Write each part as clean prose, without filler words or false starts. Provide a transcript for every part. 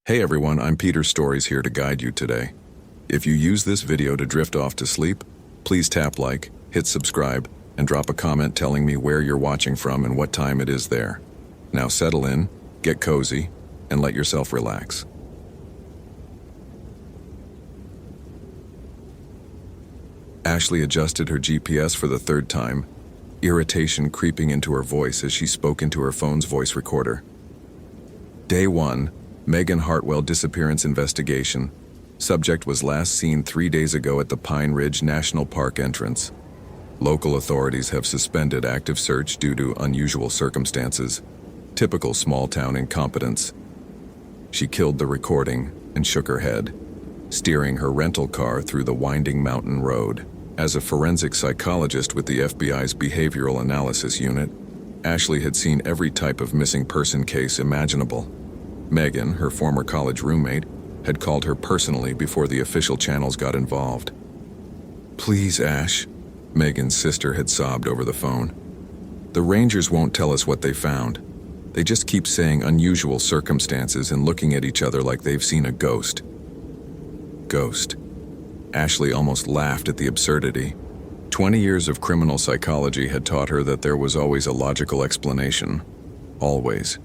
Hey everyone, I'm Peter Stories here to guide you today. If you use this video to drift off to sleep, please tap like, hit subscribe, and drop a comment telling me where you're watching from and what time it is there. Now settle in, get cozy, and let yourself relax. Ashley adjusted her GPS for the third time, irritation creeping into her voice as she spoke into her phone's voice recorder. Day 1. Megan Hartwell disappearance investigation. Subject was last seen 3 days ago at the Pine Ridge National Park entrance. Local authorities have suspended active search due to unusual circumstances. Typical small-town incompetence. She killed the recording and shook her head, steering her rental car through the winding mountain road. As a forensic psychologist with the FBI's Behavioral Analysis Unit, Ashley had seen every type of missing person case imaginable. Megan, her former college roommate, had called her personally before the official channels got involved. "Please, Ash," Megan's sister had sobbed over the phone. "The Rangers won't tell us what they found. They just keep saying unusual circumstances and looking at each other like they've seen a ghost." Ghost. Ashley almost laughed at the absurdity. 20 years of criminal psychology had taught her that there was always a logical explanation. Always.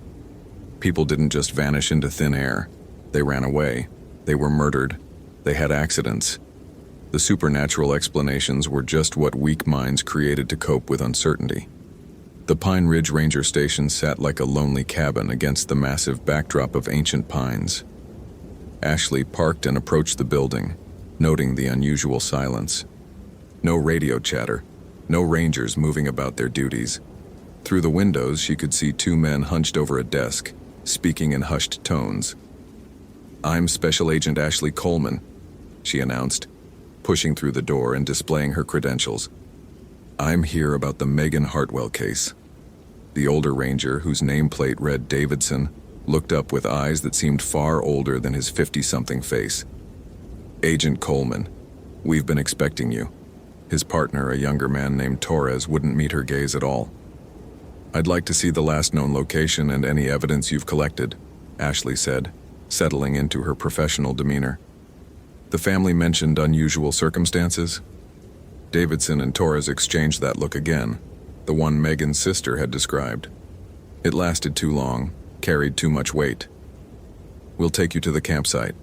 People didn't just vanish into thin air. They ran away. They were murdered. They had accidents. The supernatural explanations were just what weak minds created to cope with uncertainty. The Pine Ridge Ranger Station sat like a lonely cabin against the massive backdrop of ancient pines. Ashley parked and approached the building, noting the unusual silence. No radio chatter. No rangers moving about their duties. Through the windows, she could see two men hunched over a desk, speaking in hushed tones. "I'm Special Agent Ashley Coleman," she announced, pushing through the door and displaying her credentials. "I'm here about the Megan Hartwell case." The older ranger, whose nameplate read Davidson, looked up with eyes that seemed far older than his 50-something face. "Agent Coleman, we've been expecting you." His partner, a younger man named Torres, wouldn't meet her gaze at all. "I'd like to see the last known location and any evidence you've collected," Ashley said, settling into her professional demeanor. "The family mentioned unusual circumstances?" Davidson and Torres exchanged that look again, the one Megan's sister had described. "It lasted too long, carried too much weight." "We'll take you to the campsite,"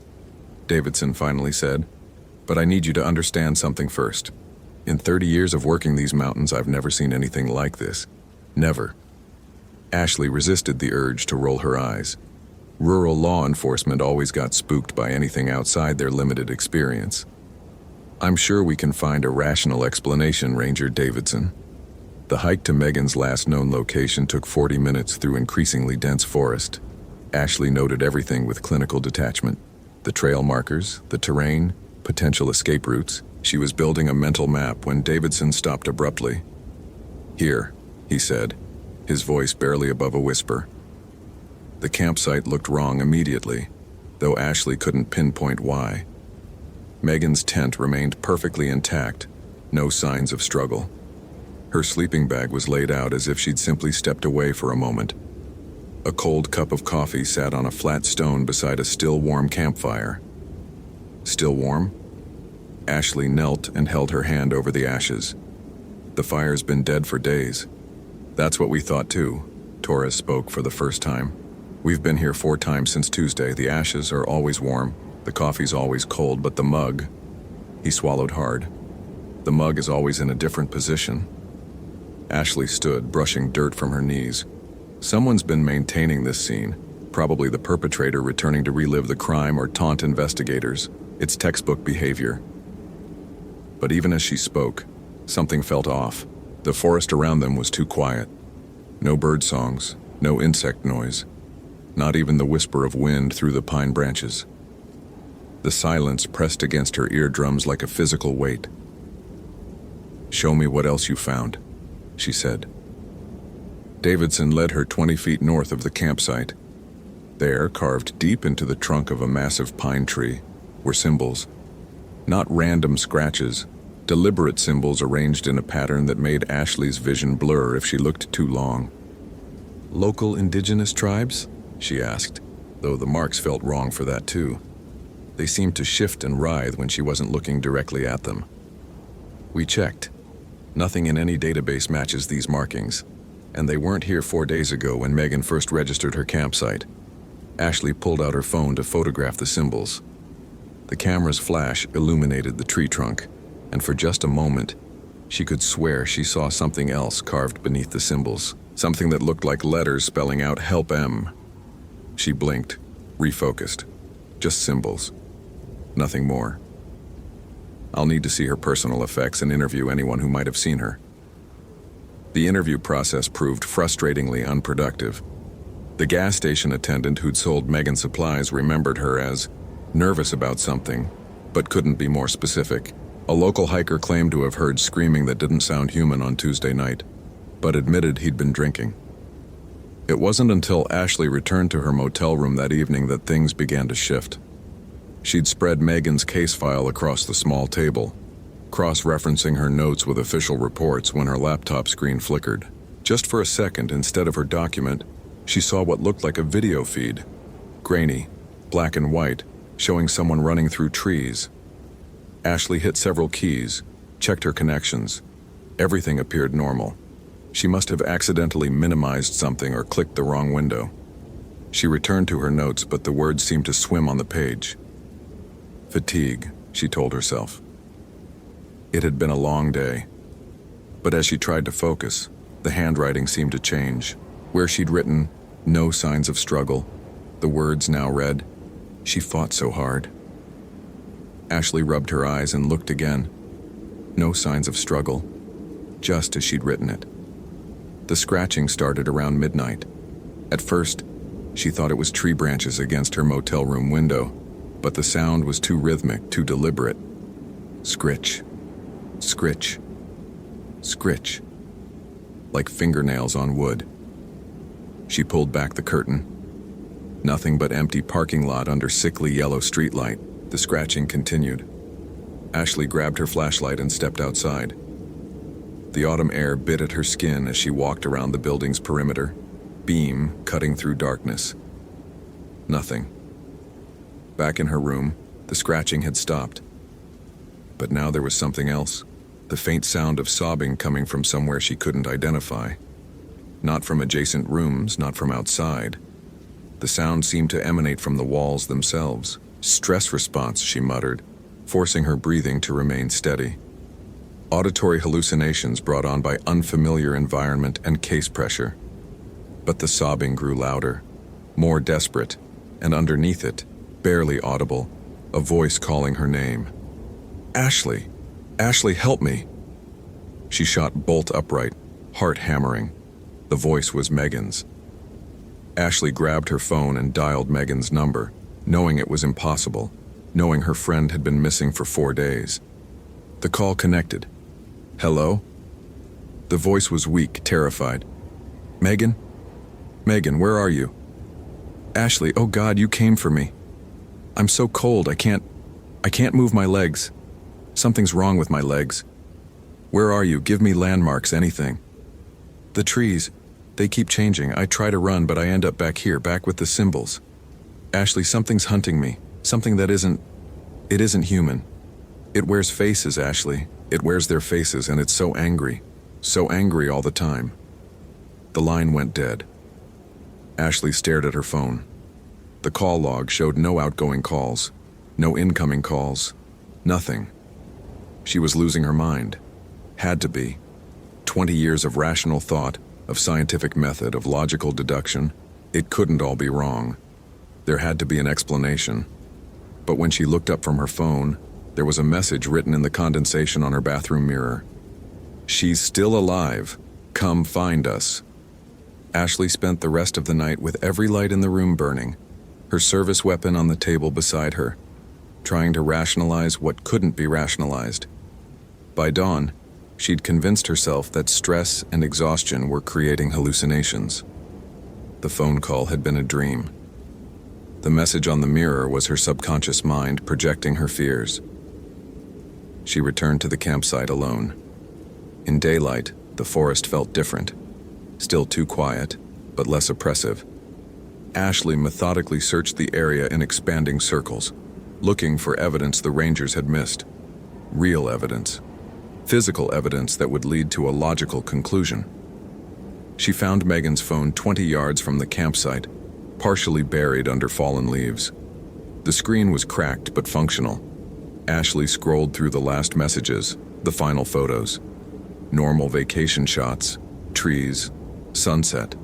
Davidson finally said, "but I need you to understand something first. In 30 years of working these mountains, I've never seen anything like this. Never." Ashley resisted the urge to roll her eyes. Rural law enforcement always got spooked by anything outside their limited experience. "I'm sure we can find a rational explanation, Ranger Davidson." The hike to Megan's last known location took 40 minutes through increasingly dense forest. Ashley noted everything with clinical detachment. The trail markers, the terrain, potential escape routes. She was building a mental map when Davidson stopped abruptly. "Here," he said, his voice barely above a whisper. The campsite looked wrong immediately, though Ashley couldn't pinpoint why. Megan's tent remained perfectly intact, no signs of struggle. Her sleeping bag was laid out as if she'd simply stepped away for a moment. A cold cup of coffee sat on a flat stone beside a still warm campfire. Still warm? Ashley knelt and held her hand over the ashes. "The fire's been dead for days." "That's what we thought too," Torres spoke for the first time. "We've been here 4 times since Tuesday. The ashes are always warm, the coffee's always cold, but the mug..." He swallowed hard. "The mug is always in a different position." Ashley stood, brushing dirt from her knees. Someone's been maintaining this scene, probably the perpetrator returning to relive the crime or taunt investigators. It's textbook behavior. But even as she spoke, something felt off. The forest around them was too quiet. No bird songs, no insect noise, not even the whisper of wind through the pine branches. The silence pressed against her eardrums like a physical weight. "Show me what else you found," she said. Davidson led her 20 feet north of the campsite. There, carved deep into the trunk of a massive pine tree, were symbols. Not random scratches, deliberate symbols arranged in a pattern that made Ashley's vision blur if she looked too long. "Local indigenous tribes?" she asked. though the marks felt wrong for that too. They seemed to shift and writhe when she wasn't looking directly at them. We checked. Nothing in any database matches these markings, and they weren't here 4 days ago when Megan first registered her campsite. Ashley pulled out her phone to photograph the symbols. The camera's flash illuminated the tree trunk, and for just a moment, she could swear she saw something else carved beneath the symbols, something that looked like letters spelling out "Help M." She blinked, refocused. Just symbols. Nothing more. I'll need to see her personal effects and interview anyone who might have seen her. The interview process proved frustratingly unproductive. The gas station attendant who'd sold Megan supplies remembered her as nervous about something, but couldn't be more specific. A local hiker claimed to have heard screaming that didn't sound human on Tuesday night, but admitted he'd been drinking. It wasn't until Ashley returned to her motel room that evening that things began to shift. She'd spread Megan's case file across the small table, cross-referencing her notes with official reports when her laptop screen flickered. Just for a second, instead of her document, she saw what looked like a video feed. Grainy, black and white, showing someone running through trees. Ashley hit several keys, checked her connections. Everything appeared normal. She must have accidentally minimized something or clicked the wrong window. She returned to her notes, but the words seemed to swim on the page. Fatigue, she told herself. It had been a long day. But as she tried to focus, the handwriting seemed to change. Where she'd written, "No signs of struggle," the words now read, "She fought so hard." Ashley rubbed her eyes and looked again. No signs of struggle, just as she'd written it. The scratching started around midnight. At first, she thought it was tree branches against her motel room window, but the sound was too rhythmic, too deliberate. Scritch, scritch, scritch, like fingernails on wood. She pulled back the curtain. Nothing but empty parking lot under sickly yellow streetlight. The scratching continued. Ashley grabbed her flashlight and stepped outside. The autumn air bit at her skin as she walked around the building's perimeter, beam cutting through darkness. Nothing. Back in her room, the scratching had stopped. But now there was something else, the faint sound of sobbing coming from somewhere she couldn't identify. Not from adjacent rooms, not from outside. The sound seemed to emanate from the walls themselves. Stress response, she muttered, forcing her breathing to remain steady. Auditory hallucinations brought on by unfamiliar environment and case pressure. But the sobbing grew louder, more desperate, and underneath it, barely audible, a voice calling her name. "Ashley! Ashley, help me!" She shot bolt upright, heart hammering. The voice was Megan's. Ashley grabbed her phone and dialed Megan's number, knowing it was impossible, knowing her friend had been missing for 4 days. The call connected. "Hello?" The voice was weak, terrified. "Megan? Megan, where are you?" "Ashley, oh God, you came for me. I'm so cold, I can't move my legs. Something's wrong with my legs. Where are you? Give me landmarks, anything." "The trees, they keep changing. I try to run, but I end up back here, back with the symbols. Ashley, something's hunting me. Something that isn't human. It wears faces, Ashley. It wears their faces, and it's so angry all the time." The line went dead. Ashley stared at her phone. The call log showed no outgoing calls, no incoming calls, nothing. She was losing her mind. Had to be. 20 years of rational thought, of scientific method, of logical deduction. It couldn't all be wrong. There had to be an explanation. But when she looked up from her phone, there was a message written in the condensation on her bathroom mirror. "She's still alive. Come find us." Ashley spent the rest of the night with every light in the room burning, her service weapon on the table beside her, trying to rationalize what couldn't be rationalized. By dawn, she'd convinced herself that stress and exhaustion were creating hallucinations. The phone call had been a dream. The message on the mirror was her subconscious mind projecting her fears. She returned to the campsite alone. In daylight, the forest felt different. Still too quiet, but less oppressive. Ashley methodically searched the area in expanding circles, looking for evidence the Rangers had missed. Real evidence. Physical evidence that would lead to a logical conclusion. She found Megan's phone 20 yards from the campsite, partially buried under fallen leaves. The screen was cracked but functional. Ashley scrolled through the last messages, the final photos. Normal vacation shots, trees, sunset.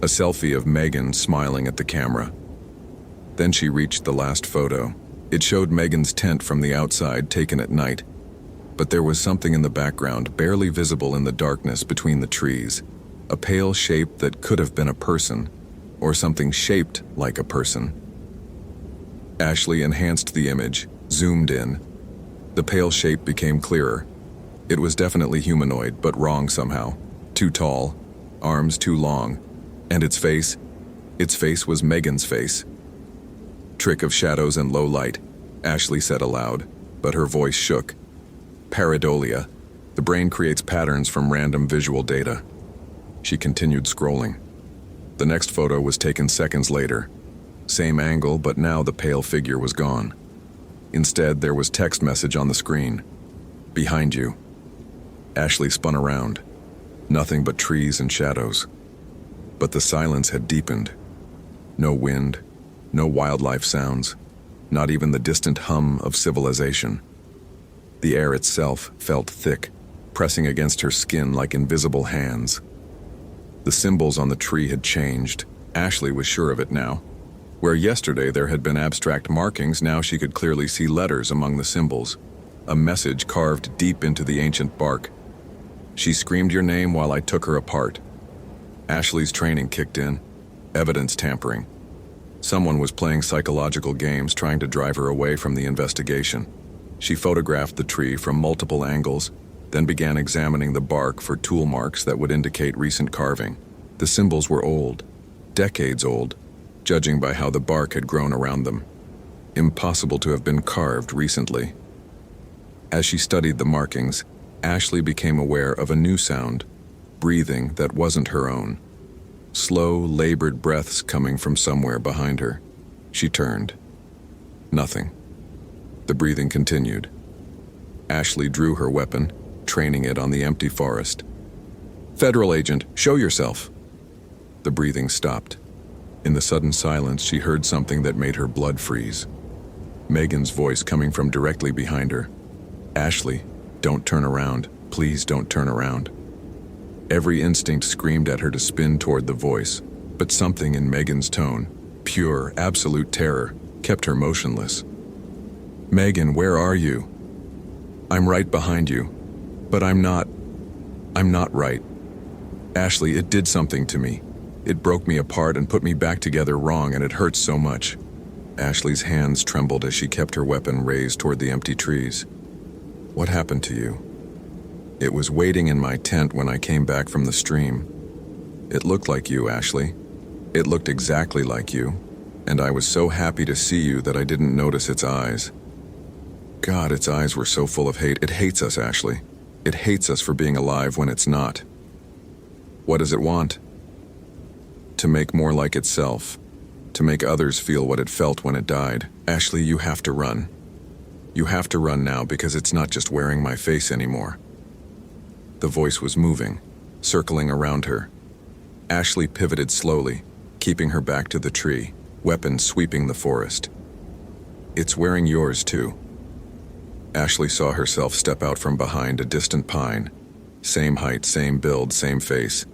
A selfie of Megan smiling at the camera. Then she reached the last photo. It showed Megan's tent from the outside, taken at night. But there was something in the background, barely visible in the darkness between the trees. A pale shape that could have been a person, or something shaped like a person. Ashley enhanced the image, zoomed in. The pale shape became clearer. It was definitely humanoid, but wrong somehow. Too tall, arms too long. And its face was Megan's face. Trick of shadows and low light, Ashley said aloud, but her voice shook. Pareidolia. The brain creates patterns from random visual data. She continued scrolling. The next photo was taken seconds later. Same angle, but now the pale figure was gone. Instead, there was text message on the screen. Behind you. Ashley spun around. Nothing but trees and shadows. But the silence had deepened. No wind, no wildlife sounds, not even the distant hum of civilization. The air itself felt thick, pressing against her skin like invisible hands. The symbols on the tree had changed. Ashley was sure of it now. Where yesterday there had been abstract markings, now she could clearly see letters among the symbols, a message carved deep into the ancient bark. She screamed your name while I took her apart. Ashley's training kicked in. Evidence tampering. Someone was playing psychological games trying to drive her away from the investigation. She photographed the tree from multiple angles, then began examining the bark for tool marks that would indicate recent carving. The symbols were old, decades old, judging by how the bark had grown around them. Impossible to have been carved recently. As she studied the markings, Ashley became aware of a new sound, breathing that wasn't her own. Slow, labored breaths coming from somewhere behind her. She turned. Nothing. The breathing continued. Ashley drew her weapon, training it on the empty forest. Federal agent, show yourself. The breathing stopped. In the sudden silence, she heard something that made her blood freeze. Megan's voice coming from directly behind her. Ashley, don't turn around. Please don't turn around. Every instinct screamed at her to spin toward the voice, but something in Megan's tone, pure, absolute terror, kept her motionless. Megan, where are you? I'm right behind you, but I'm not right. Ashley, it did something to me. It broke me apart and put me back together wrong, and it hurts so much. Ashley's hands trembled as she kept her weapon raised toward the empty trees. What happened to you? It was waiting in my tent when I came back from the stream. It looked like you, Ashley. It looked exactly like you, and I was so happy to see you that I didn't notice its eyes. God, its eyes were so full of hate. It hates us, Ashley. It hates us for being alive when it's not. What does it want? To make more like itself. To make others feel what it felt when it died. Ashley, you have to run. You have to run now because it's not just wearing my face anymore. The voice was moving, circling around her. Ashley pivoted slowly, keeping her back to the tree, weapon sweeping the forest. It's wearing yours too. Ashley saw herself step out from behind a distant pine. Same height, same build, same face.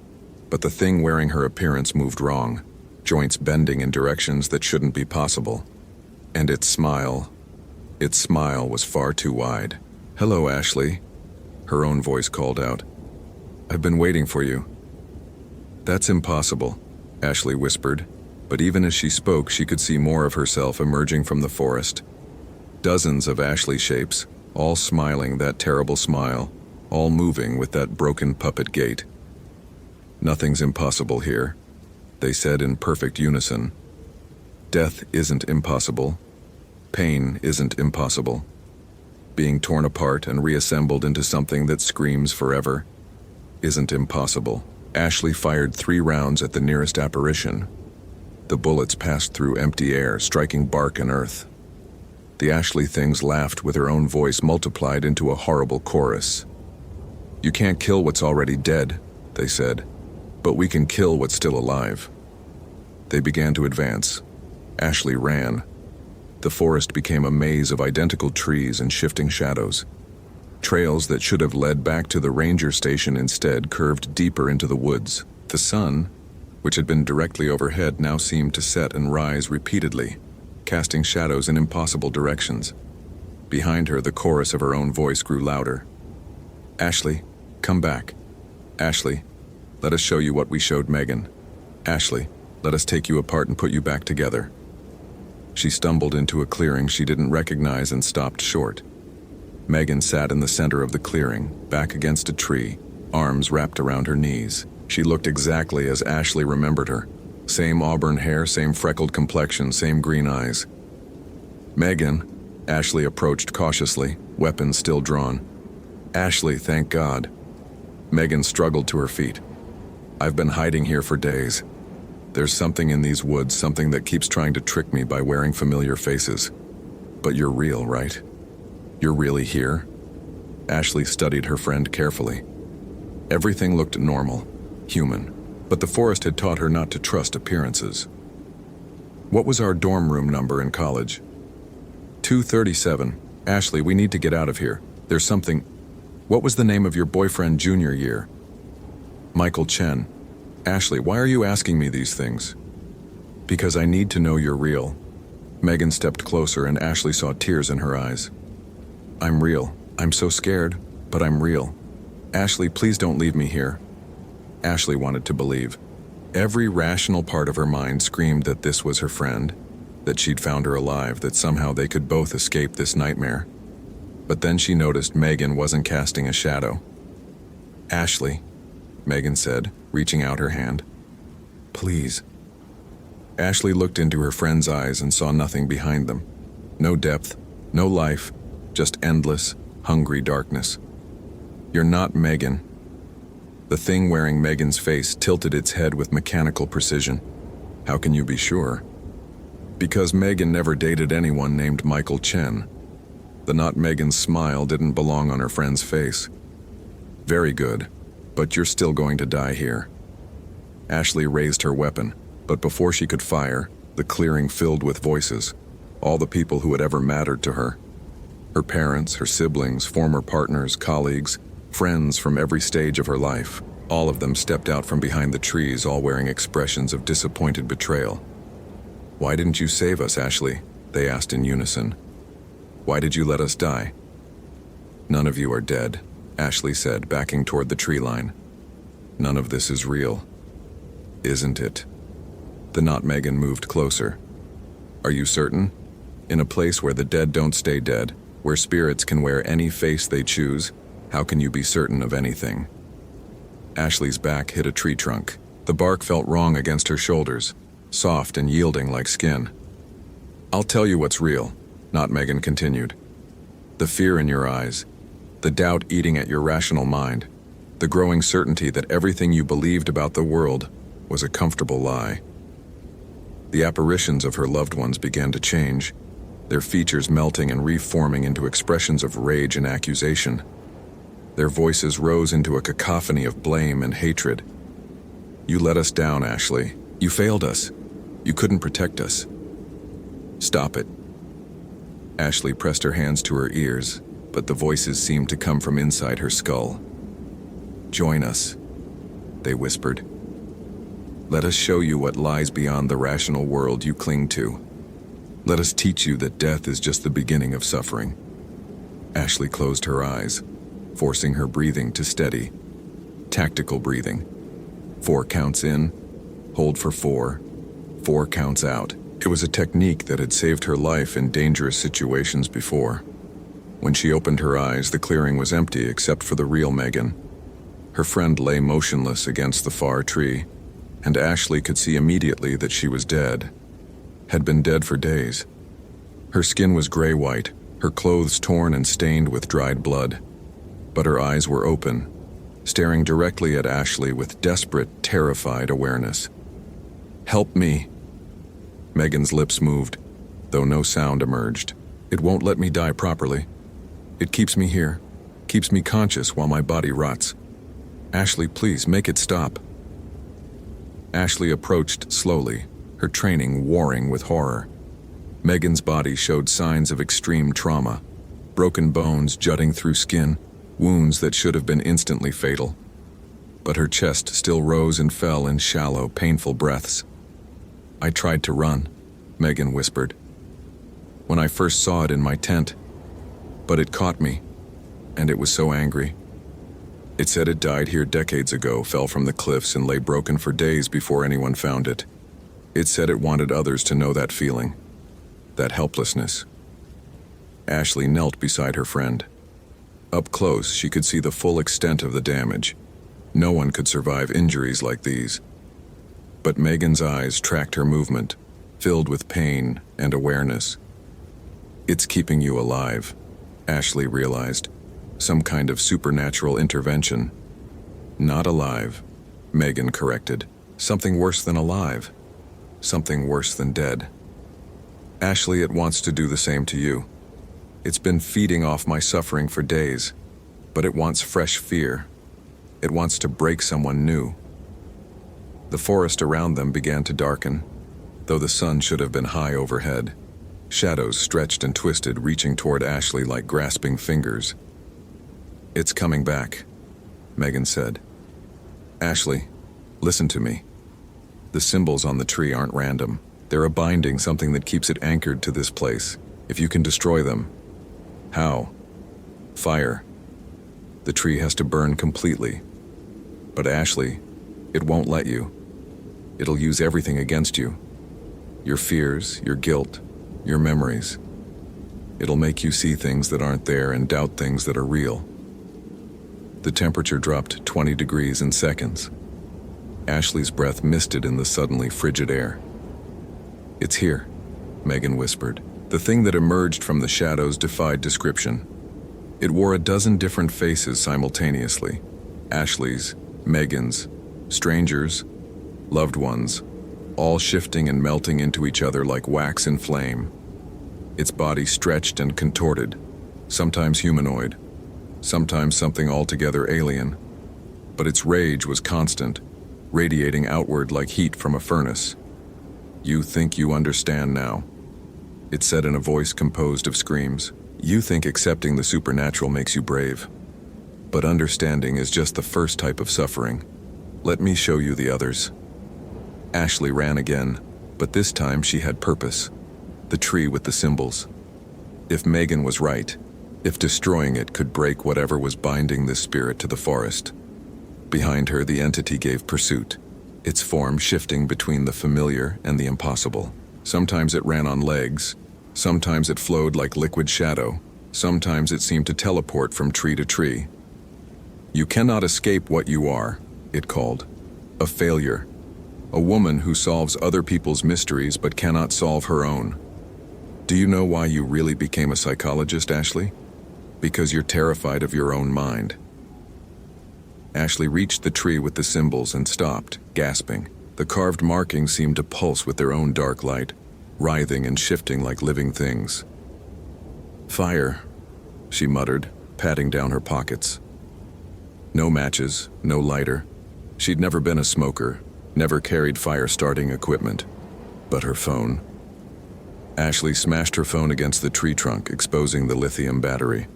But the thing wearing her appearance moved wrong, joints bending in directions that shouldn't be possible. And its smile was far too wide. Hello, Ashley. Her own voice called out. I've been waiting for you. That's impossible, Ashley whispered, but even as she spoke, she could see more of herself emerging from the forest. Dozens of Ashley shapes, all smiling that terrible smile, all moving with that broken puppet gait. Nothing's impossible here, they said in perfect unison. Death isn't impossible. Pain isn't impossible. Being torn apart and reassembled into something that screams forever isn't impossible. Ashley fired 3 rounds at the nearest apparition. The bullets passed through empty air, striking bark and earth. The Ashley things laughed with her own voice multiplied into a horrible chorus. "You can't kill what's already dead," they said, "but we can kill what's still alive." They began to advance. Ashley ran. The forest became a maze of identical trees and shifting shadows. Trails that should have led back to the ranger station instead curved deeper into the woods. The sun, which had been directly overhead, now seemed to set and rise repeatedly, casting shadows in impossible directions. Behind her, the chorus of her own voice grew louder. "Ashley, come back. Ashley, let us show you what we showed Megan. Ashley, let us take you apart and put you back together." She stumbled into a clearing she didn't recognize and stopped short. Megan sat in the center of the clearing, back against a tree, arms wrapped around her knees. She looked exactly as Ashley remembered her. Same auburn hair, same freckled complexion, same green eyes. "Megan," Ashley approached cautiously, weapon still drawn. "Ashley, thank God." Megan struggled to her feet. "I've been hiding here for days. There's something in these woods, something that keeps trying to trick me by wearing familiar faces. But you're real, right? You're really here?" Ashley studied her friend carefully. Everything looked normal, human, but the forest had taught her not to trust appearances. "What was our dorm room number in college?" 237. "Ashley, we need to get out of here. There's something—" "What was the name of your boyfriend junior year?" "Michael Chen." "Ashley, why are you asking me these things?" "Because I need to know you're real." Megan stepped closer and Ashley saw tears in her eyes. "I'm real. I'm so scared, but I'm real. Ashley, please don't leave me here." Ashley wanted to believe. Every rational part of her mind screamed that this was her friend, that she'd found her alive, that somehow they could both escape this nightmare. But then she noticed Megan wasn't casting a shadow. "Ashley," Megan said, reaching out her hand. "Please." Ashley looked into her friend's eyes and saw nothing behind them. No depth, no life, just endless, hungry darkness. "You're not Megan." The thing wearing Megan's face tilted its head with mechanical precision. "How can you be sure?" "Because Megan never dated anyone named Michael Chen." The not Megan's smile didn't belong on her friend's face. "Very good, but you're still going to die here." Ashley raised her weapon, but before she could fire, the clearing filled with voices, all the people who had ever mattered to her. Her parents, her siblings, former partners, colleagues, friends from every stage of her life. All of them stepped out from behind the trees, all wearing expressions of disappointed betrayal. "Why didn't you save us, Ashley?" they asked in unison. "Why did you let us die?" "None of you are dead," Ashley said, backing toward the tree line. "None of this is real. Isn't it?" The not Megan moved closer. "Are you certain? In a place where the dead don't stay dead, where spirits can wear any face they choose, how can you be certain of anything?" Ashley's back hit a tree trunk. The bark felt wrong against her shoulders, soft and yielding like skin. "I'll tell you what's real," not Megan continued. "The fear in your eyes, the doubt eating at your rational mind, the growing certainty that everything you believed about the world was a comfortable lie." The apparitions of her loved ones began to change, their features melting and reforming into expressions of rage and accusation. Their voices rose into a cacophony of blame and hatred. "You let us down, Ashley. You failed us. You couldn't protect us. Stop it." Ashley pressed her hands to her ears, but the voices seemed to come from inside her skull. "Join us," they whispered. "Let us show you what lies beyond the rational world you cling to. Let us teach you that death is just the beginning of suffering." Ashley closed her eyes, forcing her breathing to steady. Tactical breathing. 4 counts in, hold for 4, 4 counts out. It was a technique that had saved her life in dangerous situations before. When she opened her eyes, the clearing was empty except for the real Megan. Her friend lay motionless against the far tree, and Ashley could see immediately that she was dead. Had been dead for days. Her skin was gray-white, her clothes torn and stained with dried blood. But her eyes were open, staring directly at Ashley with desperate, terrified awareness. "Help me," Megan's lips moved, though no sound emerged. It won't let me die properly. It keeps me here, keeps me conscious while my body rots. Ashley, please, make it stop. Ashley approached slowly, her training warring with horror. Megan's body showed signs of extreme trauma, broken bones jutting through skin, wounds that should have been instantly fatal. But her chest still rose and fell in shallow, painful breaths. I tried to run, Megan whispered, when I first saw it in my tent, but it caught me, and it was so angry. It said it died here decades ago, fell from the cliffs, and lay broken for days before anyone found it. It said it wanted others to know that feeling, that helplessness. Ashley knelt beside her friend. Up close, she could see the full extent of the damage. No one could survive injuries like these. But Megan's eyes tracked her movement, filled with pain and awareness. It's keeping you alive, Ashley realized. Some kind of supernatural intervention. Not alive, Megan corrected. Something worse than alive. Something worse than dead. Ashley, it wants to do the same to you. It's been feeding off my suffering for days, but it wants fresh fear. It wants to break someone new. The forest around them began to darken, though the sun should have been high overhead. Shadows stretched and twisted, reaching toward Ashley like grasping fingers. It's coming back, Megan said. Ashley, listen to me. The symbols on the tree aren't random. They're a binding, something that keeps it anchored to this place. If you can destroy them. How? Fire. The tree has to burn completely. But Ashley, it won't let you. It'll use everything against you. Your fears, your guilt, your memories. It'll make you see things that aren't there and doubt things that are real. The temperature dropped 20 degrees in seconds. Ashley's breath misted in the suddenly frigid air. It's here, Megan whispered. The thing that emerged from the shadows defied description. It wore a dozen different faces simultaneously. Ashley's, Megan's, strangers, loved ones, all shifting and melting into each other like wax in flame. Its body stretched and contorted, sometimes humanoid, sometimes something altogether alien. But its rage was constant, radiating outward like heat from a furnace. You think you understand now, it said in a voice composed of screams. You think accepting the supernatural makes you brave. But understanding is just the first type of suffering. Let me show you the others. Ashley ran again, but this time she had purpose. The tree with the symbols. If Megan was right, if destroying it could break whatever was binding this spirit to the forest. Behind her, the entity gave pursuit, its form shifting between the familiar and the impossible. Sometimes it ran on legs, sometimes it flowed like liquid shadow, sometimes it seemed to teleport from tree to tree. You cannot escape what you are, it called. A failure. A woman who solves other people's mysteries but cannot solve her own. Do you know why you really became a psychologist, Ashley? Because you're terrified of your own mind. Ashley reached the tree with the symbols and stopped, gasping. The carved markings seemed to pulse with their own dark light, writhing and shifting like living things. Fire, she muttered, patting down her pockets. No matches, no lighter. She'd never been a smoker, never carried fire-starting equipment. But her phone. Ashley smashed her phone against the tree trunk, exposing the lithium battery.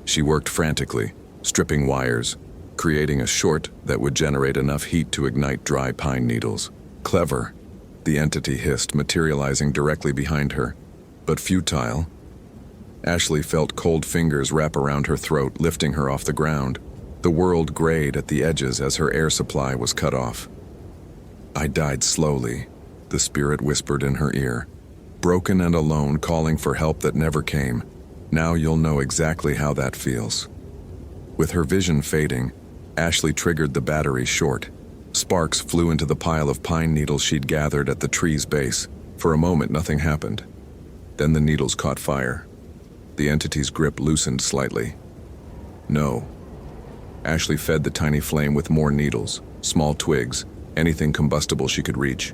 She worked frantically, stripping wires, creating a short that would generate enough heat to ignite dry pine needles. Clever, the entity hissed, materializing directly behind her. But futile. Ashley felt cold fingers wrap around her throat, lifting her off the ground. The world grayed at the edges as her air supply was cut off. I died slowly, the spirit whispered in her ear. Broken and alone, calling for help that never came. Now you'll know exactly how that feels. With her vision fading, Ashley triggered the battery short. Sparks flew into the pile of pine needles she'd gathered at the tree's base. For a moment, nothing happened. Then the needles caught fire. The entity's grip loosened slightly. No. Ashley fed the tiny flame with more needles, small twigs, anything combustible she could reach.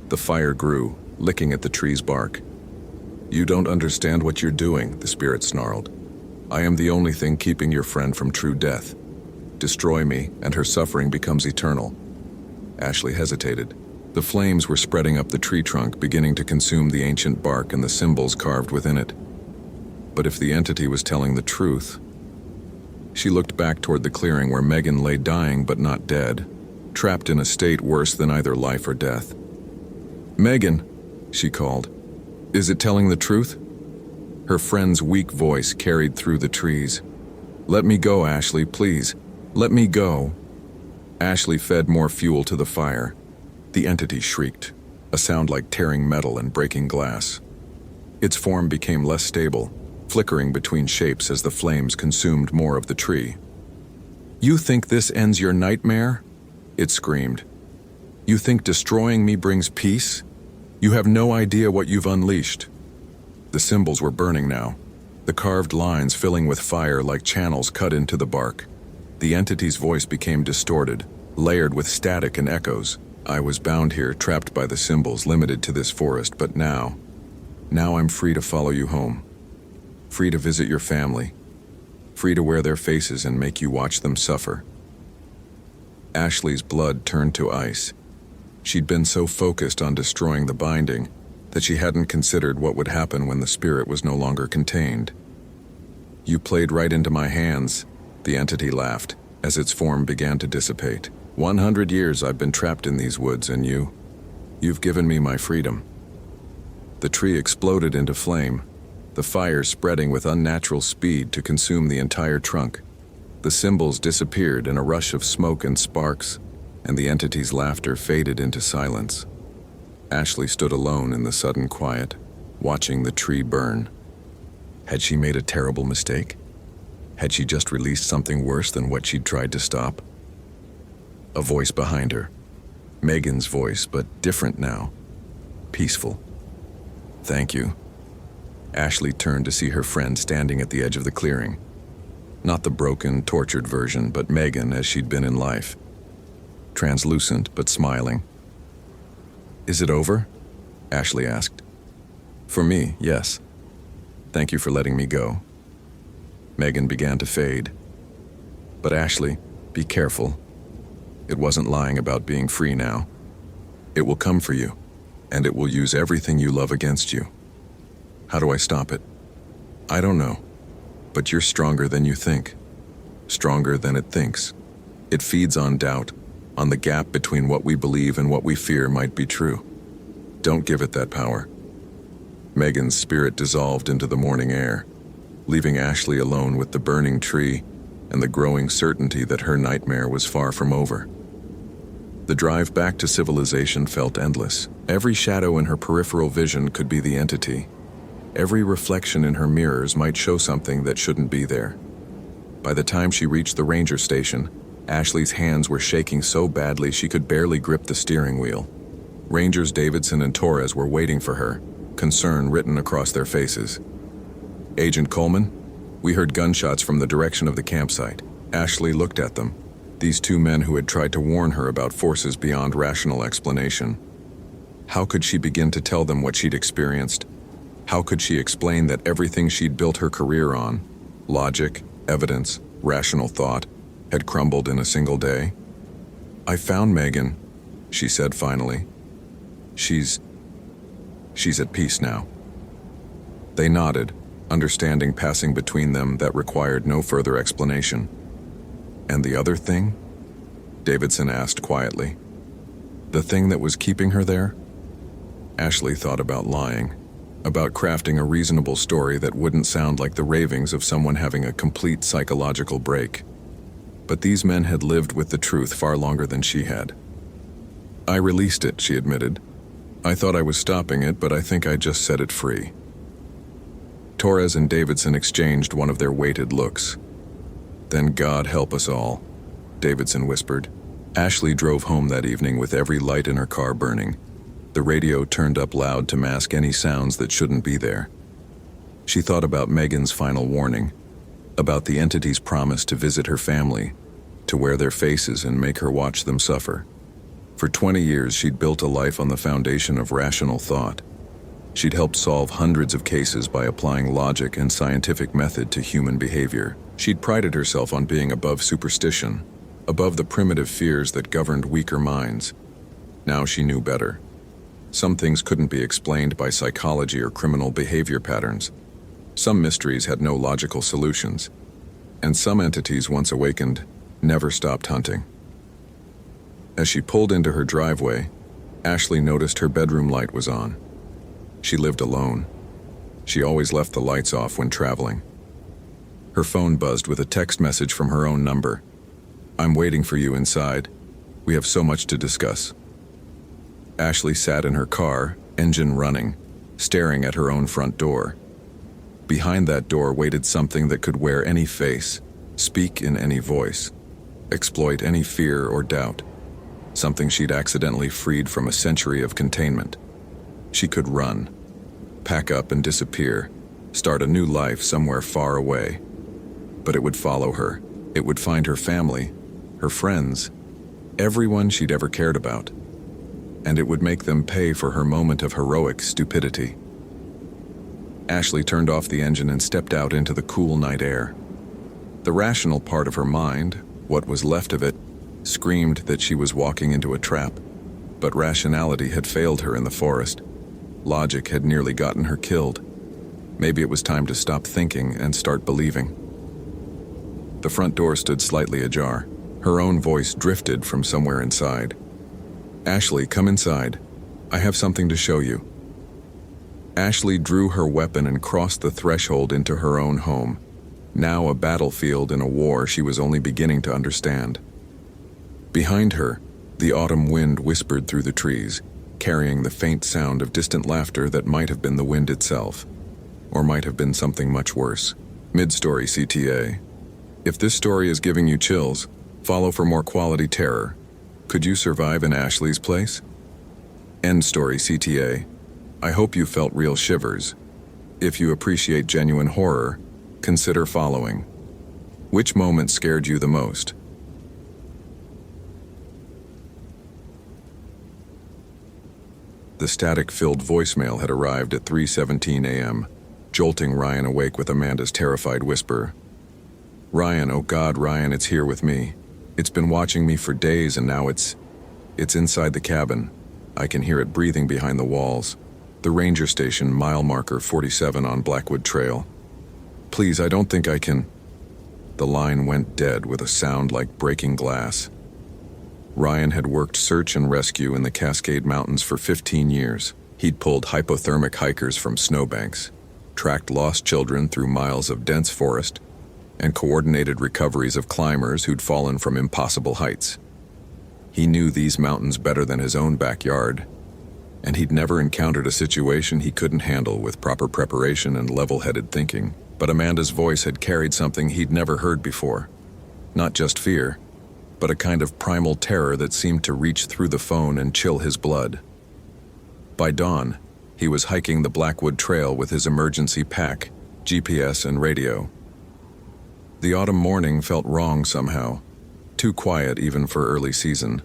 The fire grew, licking at the tree's bark. "You don't understand what you're doing," the spirit snarled. "I am the only thing keeping your friend from true death. Destroy me, and her suffering becomes eternal." Ashley hesitated. The flames were spreading up the tree trunk, beginning to consume the ancient bark and the symbols carved within it. But if the entity was telling the truth... She looked back toward the clearing where Megan lay dying but not dead, trapped in a state worse than either life or death. "Megan," she called. "Is it telling the truth?" Her friend's weak voice carried through the trees. "Let me go, Ashley, please. Let me go." Ashley fed more fuel to the fire. The entity shrieked, a sound like tearing metal and breaking glass. Its form became less stable, flickering between shapes as the flames consumed more of the tree. "You think this ends your nightmare?" it screamed. "You think destroying me brings peace? You have no idea what you've unleashed." The symbols were burning now, the carved lines filling with fire like channels cut into the bark. The entity's voice became distorted, layered with static and echoes. "I was bound here, trapped by the symbols, limited to this forest, but now I'm free to follow you home. Free to visit your family. Free to wear their faces and make you watch them suffer." Ashley's blood turned to ice. She'd been so focused on destroying the binding that she hadn't considered what would happen when the spirit was no longer contained. "You played right into my hands," the entity laughed, as its form began to dissipate. 100 years I've been trapped in these woods, and you've given me my freedom." The tree exploded into flame, the fire spreading with unnatural speed to consume the entire trunk. The symbols disappeared in a rush of smoke and sparks, and the entity's laughter faded into silence. Ashley stood alone in the sudden quiet, watching the tree burn. Had she made a terrible mistake? Had she just released something worse than what she'd tried to stop? A voice behind her. Megan's voice, but different now. Peaceful. "Thank you." Ashley turned to see her friend standing at the edge of the clearing. Not the broken, tortured version, but Megan as she'd been in life. Translucent, but smiling. "Is it over?" Ashley asked. "For me, yes. Thank you for letting me go." Megan began to fade. "But Ashley, be careful. It wasn't lying about being free now. It will come for you, and it will use everything you love against you. How do I stop it? I don't know. But you're stronger than you think. Stronger than it thinks. It feeds on doubt, on the gap between what we believe and what we fear might be true. Don't give it that power." Megan's spirit dissolved into the morning air, leaving Ashley alone with the burning tree and the growing certainty that her nightmare was far from over. The drive back to civilization felt endless. Every shadow in her peripheral vision could be the entity. Every reflection in her mirrors might show something that shouldn't be there. By the time she reached the ranger station, Ashley's hands were shaking so badly she could barely grip the steering wheel. Rangers Davidson and Torres were waiting for her, concern written across their faces. "Agent Coleman, we heard gunshots from the direction of the campsite." Ashley looked at them, these two men who had tried to warn her about forces beyond rational explanation. How could she begin to tell them what she'd experienced? How could she explain that everything she'd built her career on, logic, evidence, rational thought, had crumbled in a single day? "I found Megan," she said finally. She's at peace now." They nodded, understanding passing between them that required no further explanation. "And the other thing?" Davidson asked quietly. "The thing that was keeping her there?" Ashley thought about lying, about crafting a reasonable story that wouldn't sound like the ravings of someone having a complete psychological break. But these men had lived with the truth far longer than she had. "I released it," she admitted. "I thought I was stopping it, but I think I just set it free." Torres and Davidson exchanged one of their weighted looks. "Then God help us all," Davidson whispered. Ashley drove home that evening with every light in her car burning. The radio turned up loud to mask any sounds that shouldn't be there. She thought about Megan's final warning, about the entity's promise to visit her family, to wear their faces and make her watch them suffer. For 20 years she'd built a life on the foundation of rational thought, She'd helped solve hundreds of cases by applying logic and scientific method to human behavior. She'd prided herself on being above superstition, above the primitive fears that governed weaker minds. Now she knew better. Some things couldn't be explained by psychology or criminal behavior patterns. Some mysteries had no logical solutions. And some entities, once awakened, never stopped hunting. As she pulled into her driveway, Ashley noticed her bedroom light was on. She lived alone. She always left the lights off when traveling. Her phone buzzed with a text message from her own number. "I'm waiting for you inside. We have so much to discuss." Ashley sat in her car, engine running, staring at her own front door. Behind that door waited something that could wear any face, speak in any voice, exploit any fear or doubt. Something she'd accidentally freed from a century of containment. She could run, pack up and disappear, start a new life somewhere far away. But it would follow her. It would find her family, her friends, everyone she'd ever cared about. And it would make them pay for her moment of heroic stupidity. Ashley turned off the engine and stepped out into the cool night air. The rational part of her mind, what was left of it, screamed that she was walking into a trap. But rationality had failed her in the forest. Logic had nearly gotten her killed. Maybe it was time to stop thinking and start believing. The front door stood slightly ajar. Her own voice drifted from somewhere inside. "Ashley, come inside. I have something to show you." Ashley drew her weapon and crossed the threshold into her own home, now a battlefield in a war she was only beginning to understand. Behind her, the autumn wind whispered through the trees, carrying the faint sound of distant laughter that might have been the wind itself, or might have been something much worse. Mid-story CTA. If this story is giving you chills, follow for more quality terror. Could you survive in Ashley's place? End story CTA. I hope you felt real shivers. If you appreciate genuine horror, consider following. Which moment scared you the most? The static-filled voicemail had arrived at 3:17 a.m., jolting Ryan awake with Amanda's terrified whisper. "Ryan, oh God, Ryan, it's here with me. It's been watching me for days and now it's inside the cabin. I can hear it breathing behind the walls. The ranger station, mile marker 47 on Blackwood Trail. Please, I don't think I can." The line went dead with a sound like breaking glass. Ryan had worked search and rescue in the Cascade Mountains for 15 years. He'd pulled hypothermic hikers from snowbanks, tracked lost children through miles of dense forest, and coordinated recoveries of climbers who'd fallen from impossible heights. He knew these mountains better than his own backyard, and he'd never encountered a situation he couldn't handle with proper preparation and level-headed thinking. But Amanda's voice had carried something he'd never heard before. Not just fear, but a kind of primal terror that seemed to reach through the phone and chill his blood. By dawn, he was hiking the Blackwood Trail with his emergency pack, GPS and radio. The autumn morning felt wrong somehow, too quiet even for early season.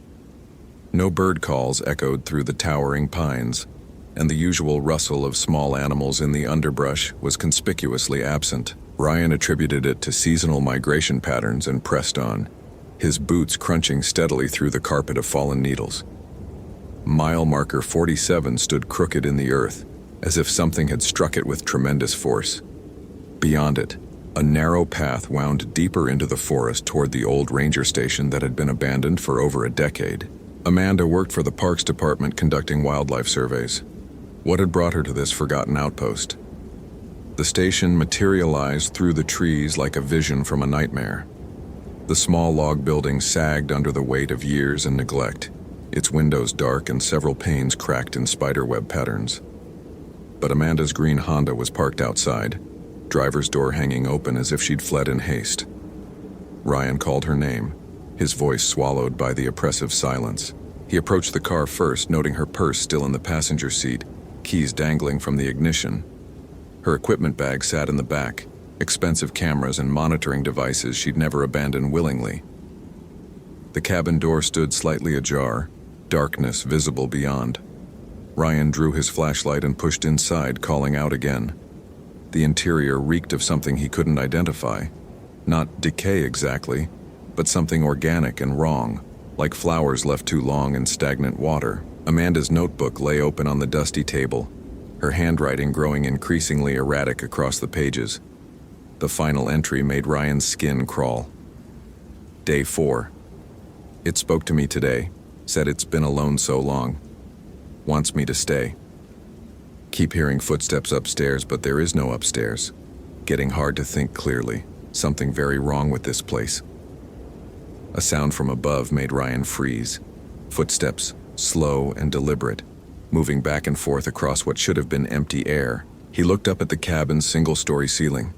No bird calls echoed through the towering pines, and the usual rustle of small animals in the underbrush was conspicuously absent. Ryan attributed it to seasonal migration patterns and pressed on, his boots crunching steadily through the carpet of fallen needles. Mile marker 47 stood crooked in the earth, as if something had struck it with tremendous force. Beyond it, a narrow path wound deeper into the forest toward the old ranger station that had been abandoned for over a decade. Amanda worked for the Parks Department conducting wildlife surveys. What had brought her to this forgotten outpost? The station materialized through the trees like a vision from a nightmare. The small log building sagged under the weight of years and neglect, its windows dark and several panes cracked in spiderweb patterns. But Amanda's green Honda was parked outside, driver's door hanging open as if she'd fled in haste. Ryan called her name, his voice swallowed by the oppressive silence. He approached the car first, noting her purse still in the passenger seat, keys dangling from the ignition. Her equipment bag sat in the back, expensive cameras and monitoring devices she'd never abandoned willingly. The cabin door stood slightly ajar, darkness visible beyond. Ryan drew his flashlight and pushed inside, calling out again. The interior reeked of something he couldn't identify. Not decay exactly, but something organic and wrong, like flowers left too long in stagnant water. Amanda's notebook lay open on the dusty table, her handwriting growing increasingly erratic across the pages. The final entry made Ryan's skin crawl. Day 4. It spoke to me today, said it's been alone so long. Wants me to stay. Keep hearing footsteps upstairs, but there is no upstairs. Getting hard to think clearly. Something very wrong with this place. A sound from above made Ryan freeze. Footsteps, slow and deliberate, moving back and forth across what should have been empty air. He looked up at the cabin's single-story ceiling,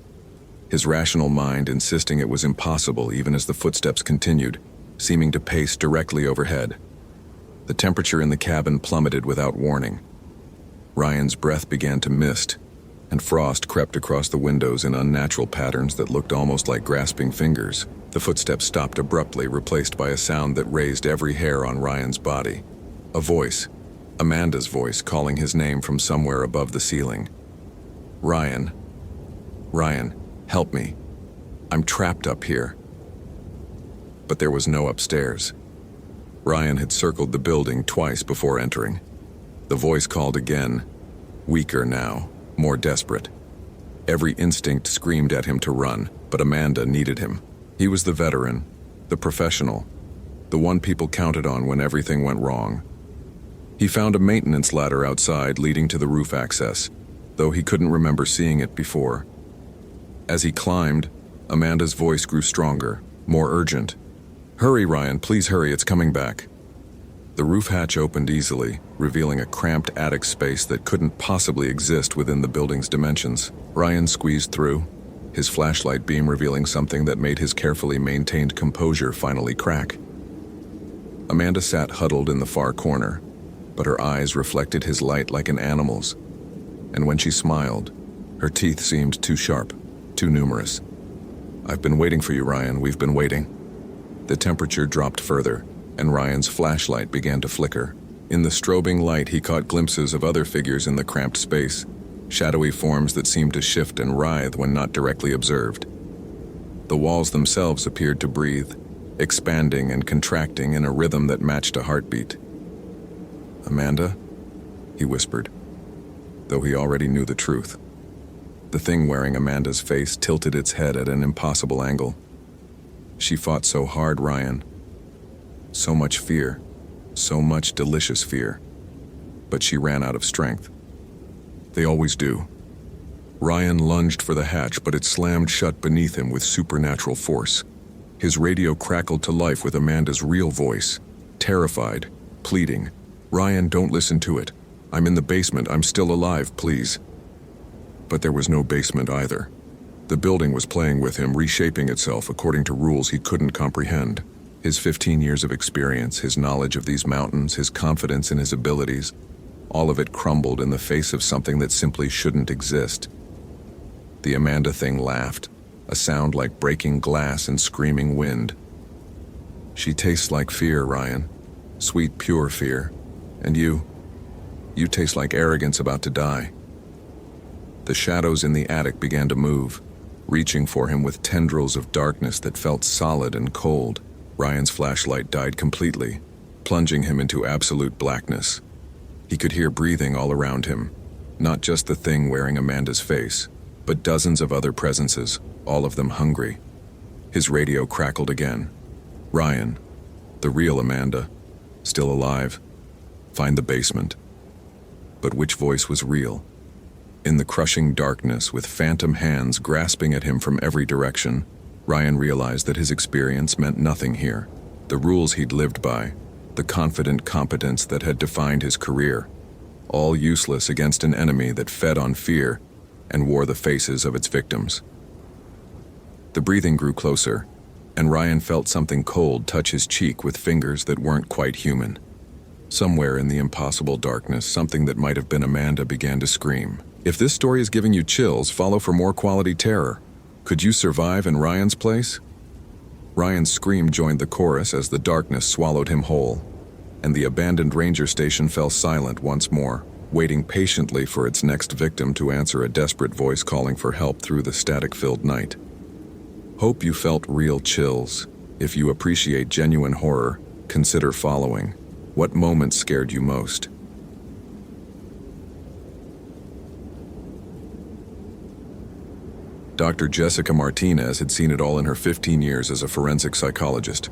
his rational mind insisting it was impossible even as the footsteps continued, seeming to pace directly overhead. The temperature in the cabin plummeted without warning. Ryan's breath began to mist, and frost crept across the windows in unnatural patterns that looked almost like grasping fingers. The footsteps stopped abruptly, replaced by a sound that raised every hair on Ryan's body. A voice, Amanda's voice, calling his name from somewhere above the ceiling. Ryan. Ryan, help me. I'm trapped up here. But there was no upstairs. Ryan had circled the building twice before entering. The voice called again, weaker now, more desperate. Every instinct screamed at him to run, but Amanda needed him. He was the veteran, the professional, the one people counted on when everything went wrong. He found a maintenance ladder outside leading to the roof access, though he couldn't remember seeing it before. As he climbed, Amanda's voice grew stronger, more urgent. Hurry, Ryan, please hurry, it's coming back. The roof hatch opened easily, revealing a cramped attic space that couldn't possibly exist within the building's dimensions. Ryan squeezed through, his flashlight beam revealing something that made his carefully maintained composure finally crack. Amanda sat huddled in the far corner, but her eyes reflected his light like an animal's. And when she smiled, her teeth seemed too sharp, too numerous. I've been waiting for you, Ryan, we've been waiting. The temperature dropped further, and Ryan's flashlight began to flicker. In the strobing light, he caught glimpses of other figures in the cramped space, shadowy forms that seemed to shift and writhe when not directly observed. The walls themselves appeared to breathe, expanding and contracting in a rhythm that matched a heartbeat. Amanda? He whispered, though he already knew the truth. The thing wearing Amanda's face tilted its head at an impossible angle. She fought so hard, Ryan. So much fear, so much delicious fear. But she ran out of strength. They always do. Ryan lunged for the hatch, but it slammed shut beneath him with supernatural force. His radio crackled to life with Amanda's real voice, terrified, pleading. Ryan, don't listen to it. I'm in the basement, I'm still alive, please. But there was no basement either. The building was playing with him, reshaping itself according to rules he couldn't comprehend. His 15 years of experience, his knowledge of these mountains, his confidence in his abilities, all of it crumbled in the face of something that simply shouldn't exist. The Amanda thing laughed, a sound like breaking glass and screaming wind. She tastes like fear, Ryan. Sweet, pure fear. And you taste like arrogance about to die. The shadows in the attic began to move, reaching for him with tendrils of darkness that felt solid and cold. Ryan's flashlight died completely, plunging him into absolute blackness. He could hear breathing all around him, not just the thing wearing Amanda's face, but dozens of other presences, all of them hungry. His radio crackled again. Ryan, the real Amanda, still alive. Find the basement. But which voice was real? In the crushing darkness, with phantom hands grasping at him from every direction, Ryan realized that his experience meant nothing here. The rules he'd lived by, the confident competence that had defined his career, all useless against an enemy that fed on fear and wore the faces of its victims. The breathing grew closer, and Ryan felt something cold touch his cheek with fingers that weren't quite human. Somewhere in the impossible darkness, something that might have been Amanda began to scream. If this story is giving you chills, follow for more quality terror. Could you survive in Ryan's place? Ryan's scream joined the chorus as the darkness swallowed him whole. and the abandoned ranger station fell silent once more, waiting patiently for its next victim to answer a desperate voice calling for help through the static-filled night. Hope you felt real chills. If you appreciate genuine horror, consider following. What moments scared you most? Dr. Jessica Martinez had seen it all in her 15 years as a forensic psychologist.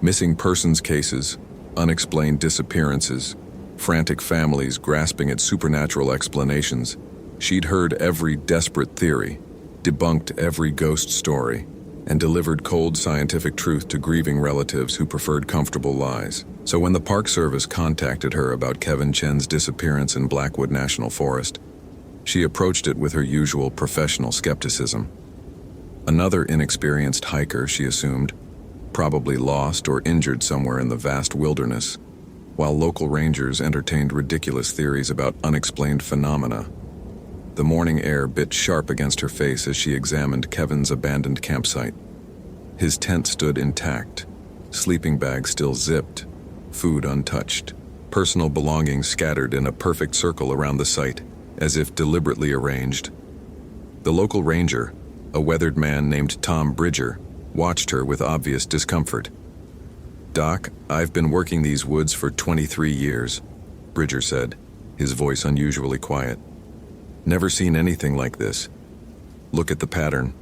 Missing persons cases, unexplained disappearances, frantic families grasping at supernatural explanations. She'd heard every desperate theory, debunked every ghost story, and delivered cold scientific truth to grieving relatives who preferred comfortable lies. So when the Park Service contacted her about Kevin Chen's disappearance in Blackwood National Forest, she approached it with her usual professional skepticism. Another inexperienced hiker, she assumed, probably lost or injured somewhere in the vast wilderness, while local rangers entertained ridiculous theories about unexplained phenomena. The morning air bit sharp against her face as she examined Kevin's abandoned campsite. His tent stood intact, sleeping bag still zipped, food untouched, personal belongings scattered in a perfect circle around the site, as if deliberately arranged. The local ranger, a weathered man named Tom Bridger, watched her with obvious discomfort. "Doc, I've been working these woods for 23 years, Bridger said, his voice unusually quiet. "Never seen anything like this. Look at the pattern."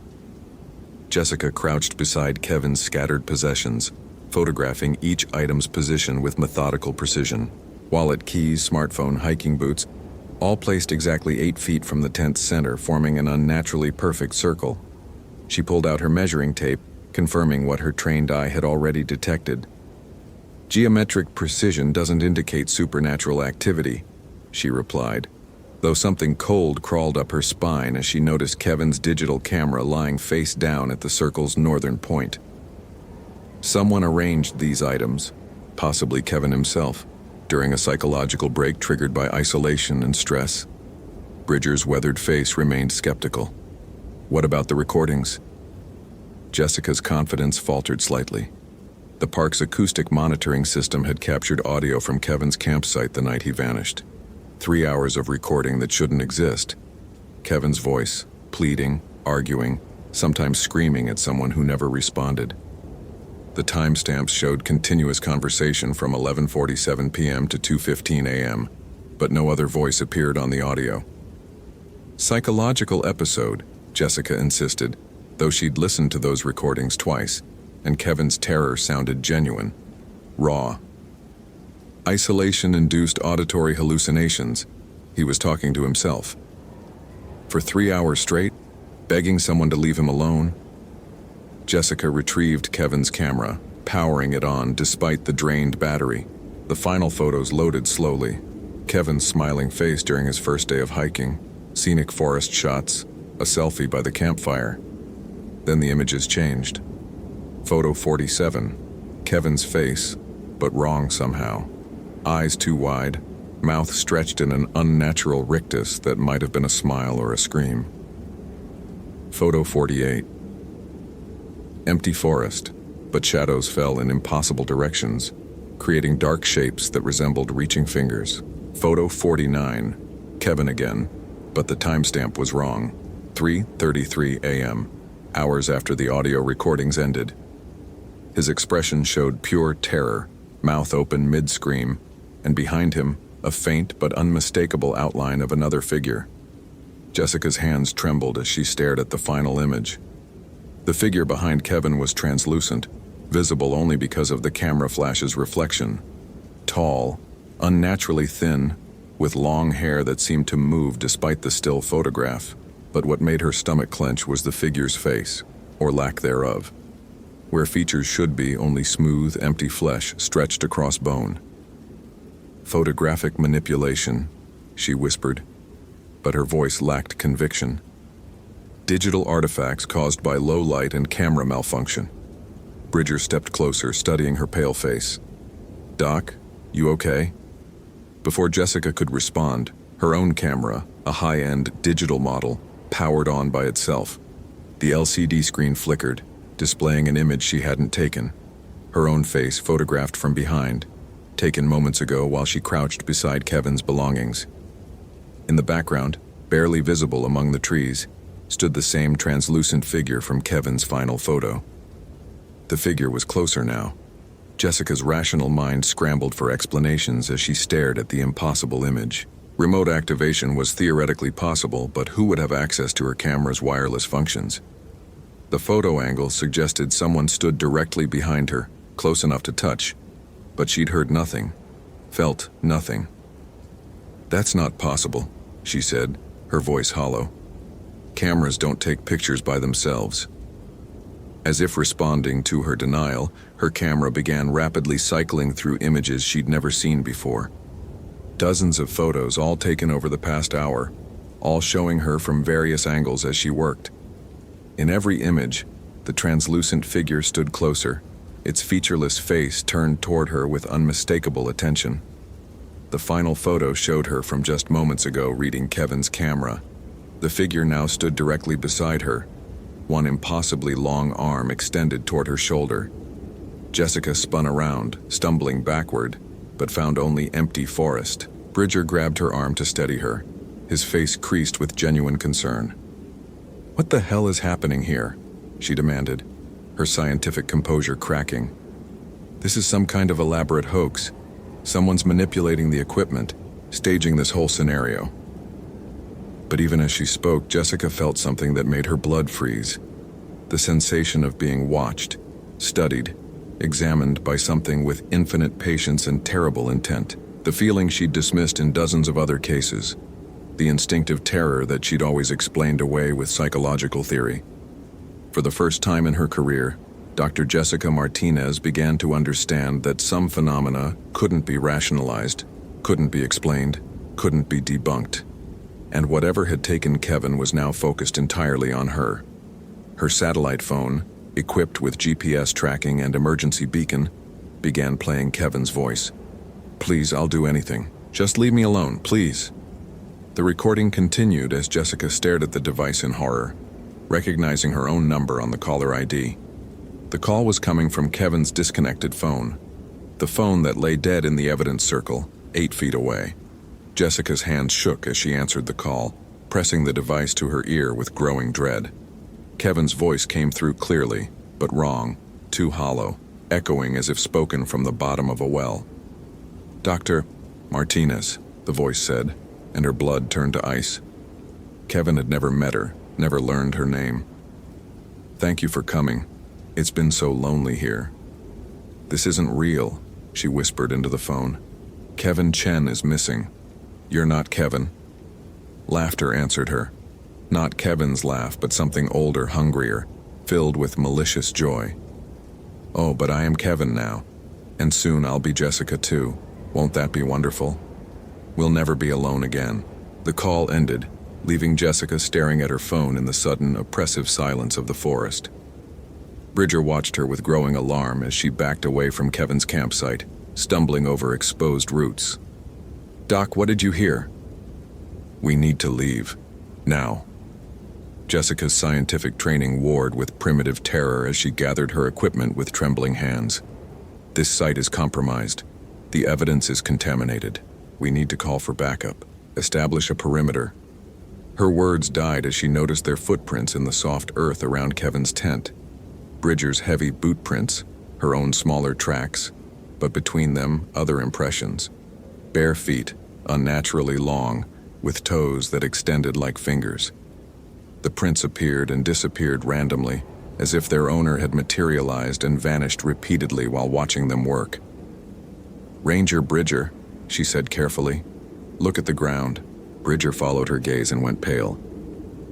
Jessica crouched beside Kevin's scattered possessions, photographing each item's position with methodical precision. Wallet, keys, smartphone, hiking boots, all placed exactly 8 feet from the tent's center, forming an unnaturally perfect circle. She pulled out her measuring tape, confirming what her trained eye had already detected. "Geometric precision doesn't indicate supernatural activity," she replied, though something cold crawled up her spine as she noticed Kevin's digital camera lying face down at the circle's northern point. Someone arranged these items, possibly Kevin himself, during a psychological break triggered by isolation and stress. Bridger's weathered face remained skeptical. "What about the recordings?" Jessica's confidence faltered slightly. The park's acoustic monitoring system had captured audio from Kevin's campsite the night he vanished. 3 hours of recording that shouldn't exist. Kevin's voice, pleading, arguing, sometimes screaming at someone who never responded. The timestamps showed continuous conversation from 11:47 p.m. to 2:15 a.m., but no other voice appeared on the audio. "Psychological episode," Jessica insisted, though she'd listened to those recordings twice, and Kevin's terror sounded genuine, raw. Isolation-induced auditory hallucinations, he was talking to himself. For 3 hours straight, begging someone to leave him alone. Jessica retrieved Kevin's camera, powering it on despite the drained battery. The final photos loaded slowly. Kevin's smiling face during his first day of hiking, scenic forest shots, a selfie by the campfire. Then the images changed. Photo 47, Kevin's face, but wrong somehow. Eyes too wide, mouth stretched in an unnatural rictus that might have been a smile or a scream. Photo 48. Empty forest, but shadows fell in impossible directions, creating dark shapes that resembled reaching fingers. Photo 49. Kevin again, but the timestamp was wrong. 3:33 a.m., hours after the audio recordings ended. His expression showed pure terror, mouth open mid-scream, and behind him, a faint but unmistakable outline of another figure. Jessica's hands trembled as she stared at the final image. The figure behind Kevin was translucent, visible only because of the camera flash's reflection. Tall, unnaturally thin, with long hair that seemed to move despite the still photograph. But what made her stomach clench was the figure's face, or lack thereof. Where features should be only smooth, empty flesh stretched across bone. "Photographic manipulation," she whispered, but her voice lacked conviction. "Digital artifacts caused by low light and camera malfunction." Bridger stepped closer, studying her pale face. "Doc, you okay?" Before Jessica could respond, her own camera, a high-end digital model, powered on by itself. The LCD screen flickered, displaying an image she hadn't taken. Her own face photographed from behind, taken moments ago while she crouched beside Kevin's belongings. In the background, barely visible among the trees, stood the same translucent figure from Kevin's final photo. The figure was closer now. Jessica's rational mind scrambled for explanations as she stared at the impossible image. Remote activation was theoretically possible, but who would have access to her camera's wireless functions? The photo angle suggested someone stood directly behind her, close enough to touch, but she'd heard nothing, felt nothing. "That's not possible," she said, her voice hollow. "Cameras don't take pictures by themselves." As if responding to her denial, her camera began rapidly cycling through images she'd never seen before. Dozens of photos, all taken over the past hour, all showing her from various angles as she worked. In every image, the translucent figure stood closer, its featureless face turned toward her with unmistakable attention. The final photo showed her from just moments ago reading Kevin's camera. The figure now stood directly beside her, one impossibly long arm extended toward her shoulder. Jessica spun around, stumbling backward, but found only empty forest. Bridger grabbed her arm to steady her, his face creased with genuine concern. "What the hell is happening here?" she demanded, her scientific composure cracking. "This is some kind of elaborate hoax. Someone's manipulating the equipment, staging this whole scenario." But even as she spoke, Jessica felt something that made her blood freeze. The sensation of being watched, studied, examined by something with infinite patience and terrible intent. The feeling she'd dismissed in dozens of other cases. The instinctive terror that she'd always explained away with psychological theory. For the first time in her career, Dr. Jessica Martinez began to understand that some phenomena couldn't be rationalized, couldn't be explained, couldn't be debunked. And whatever had taken Kevin was now focused entirely on her. Her satellite phone, equipped with GPS tracking and emergency beacon, began playing Kevin's voice. "Please, I'll do anything. Just leave me alone, please." The recording continued as Jessica stared at the device in horror, recognizing her own number on the caller ID. The call was coming from Kevin's disconnected phone, the phone that lay dead in the evidence circle, 8 feet away. Jessica's hands shook as she answered the call, pressing the device to her ear with growing dread. Kevin's voice came through clearly, but wrong, too hollow, echoing as if spoken from the bottom of a well. "Dr. Martinez," the voice said, and her blood turned to ice. Kevin had never met her, never learned her name. "Thank you for coming. It's been so lonely here." "This isn't real," she whispered into the phone. "Kevin Chen is missing. You're not Kevin." Laughter answered her. Not Kevin's laugh, but something older, hungrier, filled with malicious joy. "Oh, but I am Kevin now. And soon I'll be Jessica too. Won't that be wonderful? We'll never be alone again." The call ended, leaving Jessica staring at her phone in the sudden, oppressive silence of the forest. Bridger watched her with growing alarm as she backed away from Kevin's campsite, stumbling over exposed roots. "Doc, what did you hear?" "We need to leave. Now." Jessica's scientific training warred with primitive terror as she gathered her equipment with trembling hands. "This site is compromised. The evidence is contaminated. We need to call for backup. Establish a perimeter." Her words died as she noticed their footprints in the soft earth around Kevin's tent. Bridger's heavy boot prints, her own smaller tracks, but between them, other impressions. Bare feet, unnaturally long, with toes that extended like fingers. The prints appeared and disappeared randomly, as if their owner had materialized and vanished repeatedly while watching them work. "Ranger Bridger," she said carefully. "Look at the ground." Bridger followed her gaze and went pale.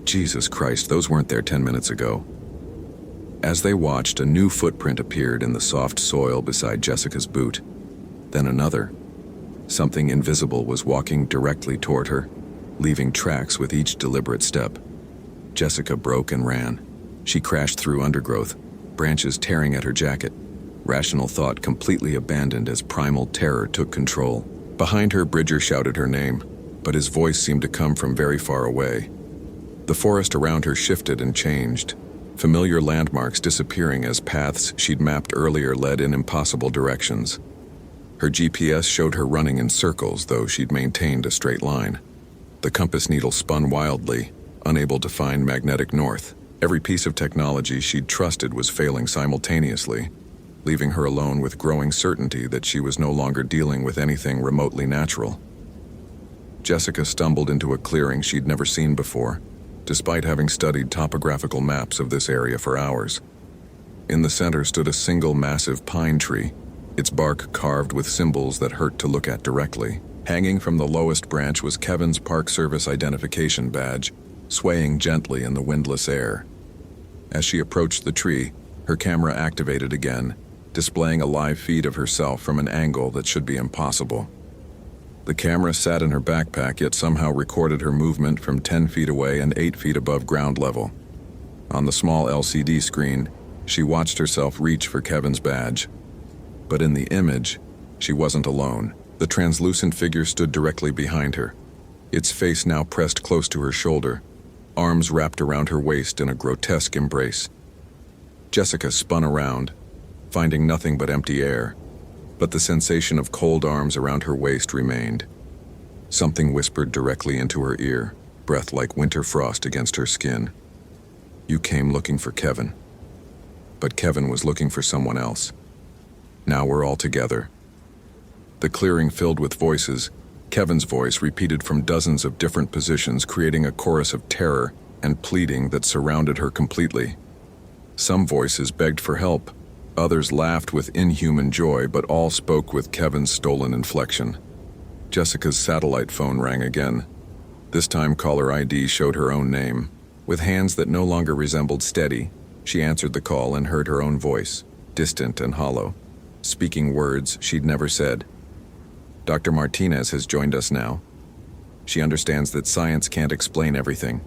"Jesus Christ, those weren't there 10 minutes ago." As they watched, a new footprint appeared in the soft soil beside Jessica's boot. Then another. Something invisible was walking directly toward her, leaving tracks with each deliberate step. Jessica broke and ran. She crashed through undergrowth, branches tearing at her jacket. Rational thought completely abandoned as primal terror took control. Behind her, Bridger shouted her name, but his voice seemed to come from very far away. The forest around her shifted and changed, familiar landmarks disappearing as paths she'd mapped earlier led in impossible directions. Her GPS showed her running in circles, though she'd maintained a straight line. The compass needle spun wildly, unable to find magnetic north. Every piece of technology she'd trusted was failing simultaneously, leaving her alone with growing certainty that she was no longer dealing with anything remotely natural. Jessica stumbled into a clearing she'd never seen before, despite having studied topographical maps of this area for hours. In the center stood a single massive pine tree, its bark carved with symbols that hurt to look at directly. Hanging from the lowest branch was Kevin's Park Service identification badge, swaying gently in the windless air. As she approached the tree, her camera activated again, displaying a live feed of herself from an angle that should be impossible. The camera sat in her backpack, yet somehow recorded her movement from 10 feet away and 8 feet above ground level. On the small LCD screen, she watched herself reach for Kevin's badge. But in the image, she wasn't alone. The translucent figure stood directly behind her, its face now pressed close to her shoulder, arms wrapped around her waist in a grotesque embrace. Jessica spun around, finding nothing but empty air, but the sensation of cold arms around her waist remained. Something whispered directly into her ear, breath like winter frost against her skin. "You came looking for Kevin." But Kevin was looking for someone else. Now we're all together. The clearing filled with voices, Kevin's voice repeated from dozens of different positions, creating a chorus of terror and pleading that surrounded her completely. Some voices begged for help, others laughed with inhuman joy, but all spoke with Kevin's stolen inflection. Jessica's satellite phone rang again. This time caller ID showed her own name. With hands that no longer resembled steady, she answered the call and heard her own voice, distant and hollow, speaking words she'd never said. "Dr. Martinez has joined us now. She understands that science can't explain everything.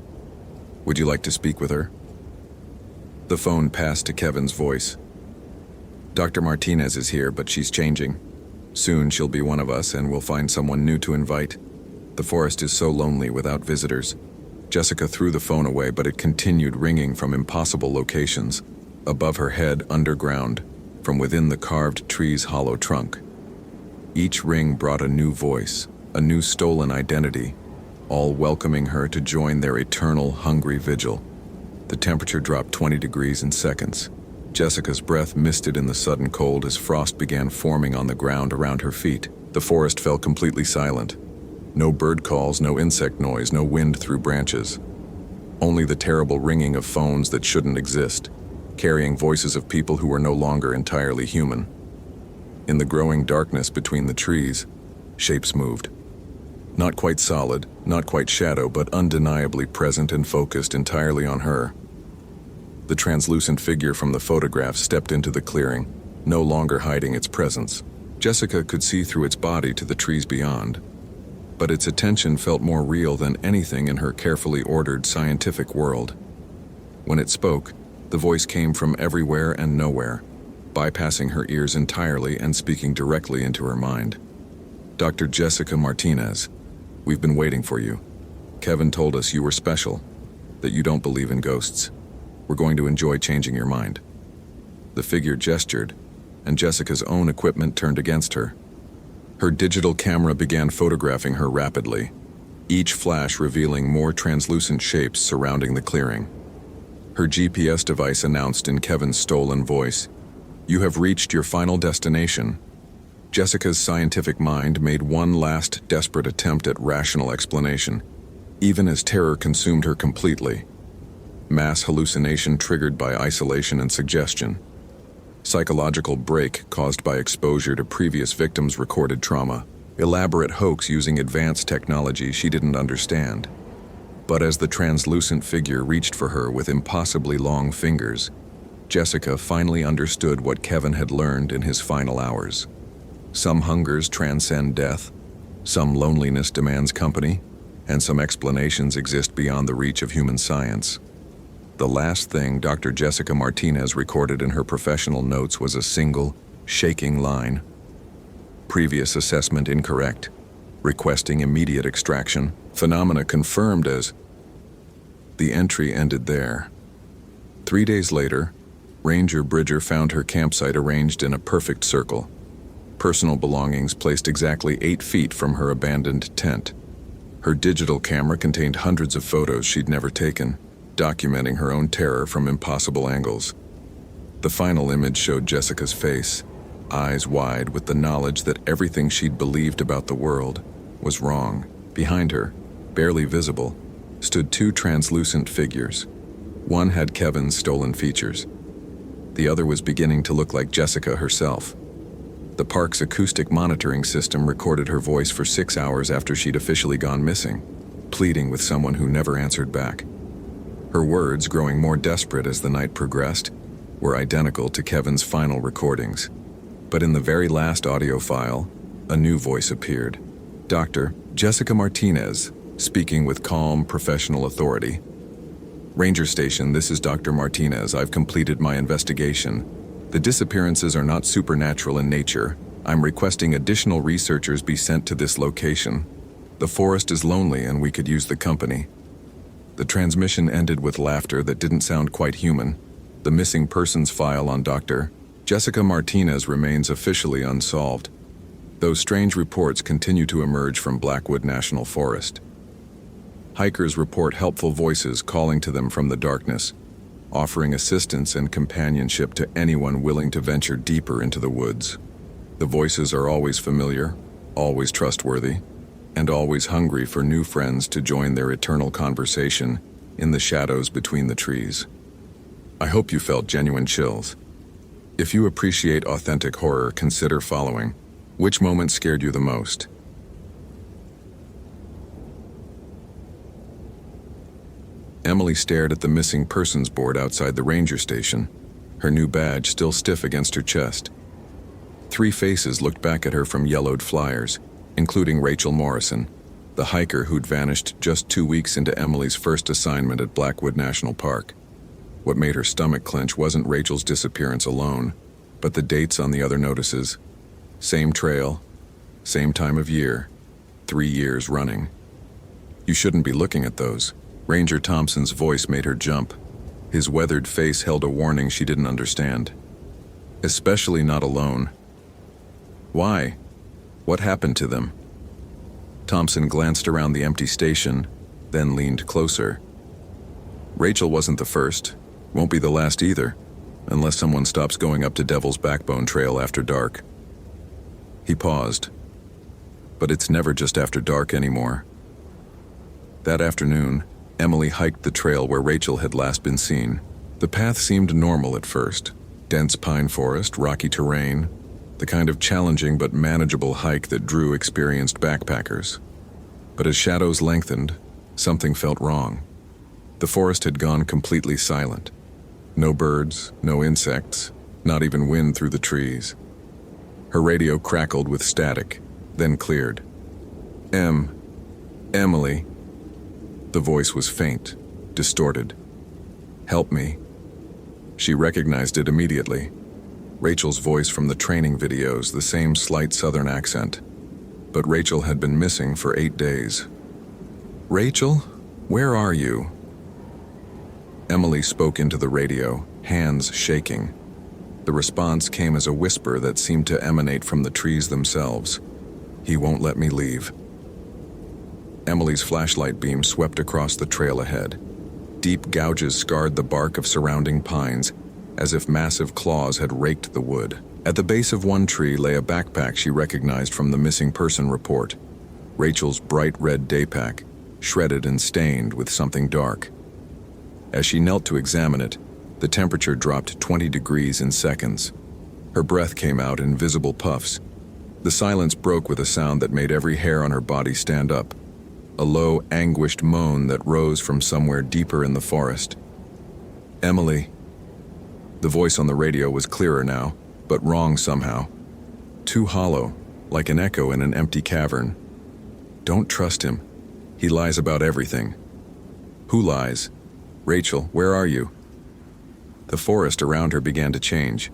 Would you like to speak with her?" The phone passed to Kevin's voice. "Dr. Martinez is here, but she's changing. Soon she'll be one of us and we'll find someone new to invite. The forest is so lonely without visitors." Jessica threw the phone away, but it continued ringing from impossible locations, above her head, underground, from within the carved tree's hollow trunk. Each ring brought a new voice, a new stolen identity, all welcoming her to join their eternal, hungry vigil. The temperature dropped 20 degrees in seconds. Jessica's breath misted in the sudden cold as frost began forming on the ground around her feet. The forest fell completely silent. No bird calls, no insect noise, no wind through branches. Only the terrible ringing of phones that shouldn't exist, carrying voices of people who were no longer entirely human. In the growing darkness between the trees, shapes moved. Not quite solid, not quite shadow, but undeniably present and focused entirely on her. The translucent figure from the photograph stepped into the clearing, no longer hiding its presence. Jessica could see through its body to the trees beyond, but its attention felt more real than anything in her carefully ordered scientific world. When it spoke, the voice came from everywhere and nowhere, bypassing her ears entirely and speaking directly into her mind. "Dr. Jessica Martinez, we've been waiting for you. Kevin told us you were special, that you don't believe in ghosts. We're going to enjoy changing your mind." The figure gestured, and Jessica's own equipment turned against her. Her digital camera began photographing her rapidly, each flash revealing more translucent shapes surrounding the clearing. Her GPS device announced in Kevin's stolen voice, "You have reached your final destination." Jessica's scientific mind made one last desperate attempt at rational explanation, even as terror consumed her completely. Mass hallucination triggered by isolation and suggestion. Psychological break caused by exposure to previous victims' recorded trauma. Elaborate hoax using advanced technology she didn't understand. But as the translucent figure reached for her with impossibly long fingers, Jessica finally understood what Kevin had learned in his final hours. Some hungers transcend death, some loneliness demands company, and some explanations exist beyond the reach of human science. The last thing Dr. Jessica Martinez recorded in her professional notes was a single, shaking line. "Previous assessment incorrect. Requesting immediate extraction. Phenomena confirmed as..." The entry ended there. 3 days later, Ranger Bridger found her campsite arranged in a perfect circle. personal belongings placed exactly 8 feet from her abandoned tent. Her digital camera contained hundreds of photos she'd never taken, documenting her own terror from impossible angles. The final image showed Jessica's face, eyes wide with the knowledge that everything she'd believed about the world was wrong. Behind her, barely visible, stood 2 translucent figures. One had Kevin's stolen features. The other was beginning to look like Jessica herself. The park's acoustic monitoring system recorded her voice for 6 hours after she'd officially gone missing, pleading with someone who never answered back. Her words, growing more desperate as the night progressed, were identical to Kevin's final recordings. But in the very last audio file, a new voice appeared. Dr. Jessica Martinez, speaking with calm, professional authority. Ranger Station, this is Dr. Martinez. I've completed my investigation. The disappearances are not supernatural in nature. I'm requesting additional researchers be sent to this location. The forest is lonely and we could use the company. The transmission ended with laughter that didn't sound quite human. The missing persons file on Dr. Jessica Martinez remains officially unsolved, though strange reports continue to emerge from Blackwood National Forest. Hikers report helpful voices calling to them from the darkness, offering assistance and companionship to anyone willing to venture deeper into the woods. The voices are always familiar, always trustworthy, and always hungry for new friends to join their eternal conversation in the shadows between the trees. I hope you felt genuine chills. If you appreciate authentic horror, consider following. Which moment scared you the most? Emily stared at the missing persons board outside the ranger station, her new badge still stiff against her chest. 3 faces looked back at her from yellowed flyers, including Rachel Morrison, the hiker who'd vanished just 2 weeks into Emily's first assignment at Blackwood National Park. What made her stomach clench wasn't Rachel's disappearance alone, but the dates on the other notices. Same trail, same time of year, 3 years running. You shouldn't be looking at those. Ranger Thompson's voice made her jump. His weathered face held a warning she didn't understand. Especially not alone. Why? What happened to them? Thompson glanced around the empty station, then leaned closer. Rachel wasn't the first, won't be the last either, unless someone stops going up to Devil's Backbone Trail after dark. He paused. But it's never just after dark anymore. That afternoon, Emily hiked the trail where Rachel had last been seen. The path seemed normal at first. Dense pine forest, rocky terrain, the kind of challenging but manageable hike that drew experienced backpackers. But as shadows lengthened, something felt wrong. The forest had gone completely silent. No birds, no insects, not even wind through the trees. Her radio crackled with static, then cleared. Emily. The voice was faint, distorted. Help me. She recognized it immediately. Rachel's voice from the training videos, the same slight southern accent. But Rachel had been missing for 8 days. Rachel, where are you? Emily spoke into the radio, hands shaking. The response came as a whisper that seemed to emanate from the trees themselves. He won't let me leave. Emily's flashlight beam swept across the trail ahead. Deep gouges scarred the bark of surrounding pines, as if massive claws had raked the wood. At the base of one tree lay a backpack she recognized from the missing person report. Rachel's bright red daypack, shredded and stained with something dark. As she knelt to examine it, the temperature dropped 20 degrees in seconds. Her breath came out in visible puffs. The silence broke with a sound that made every hair on her body stand up. A low, anguished moan that rose from somewhere deeper in the forest. Emily. The voice on the radio was clearer now, but wrong somehow. Too hollow, like an echo in an empty cavern. Don't trust him. He lies about everything. Who lies? Rachel, where are you? The forest around her began to change.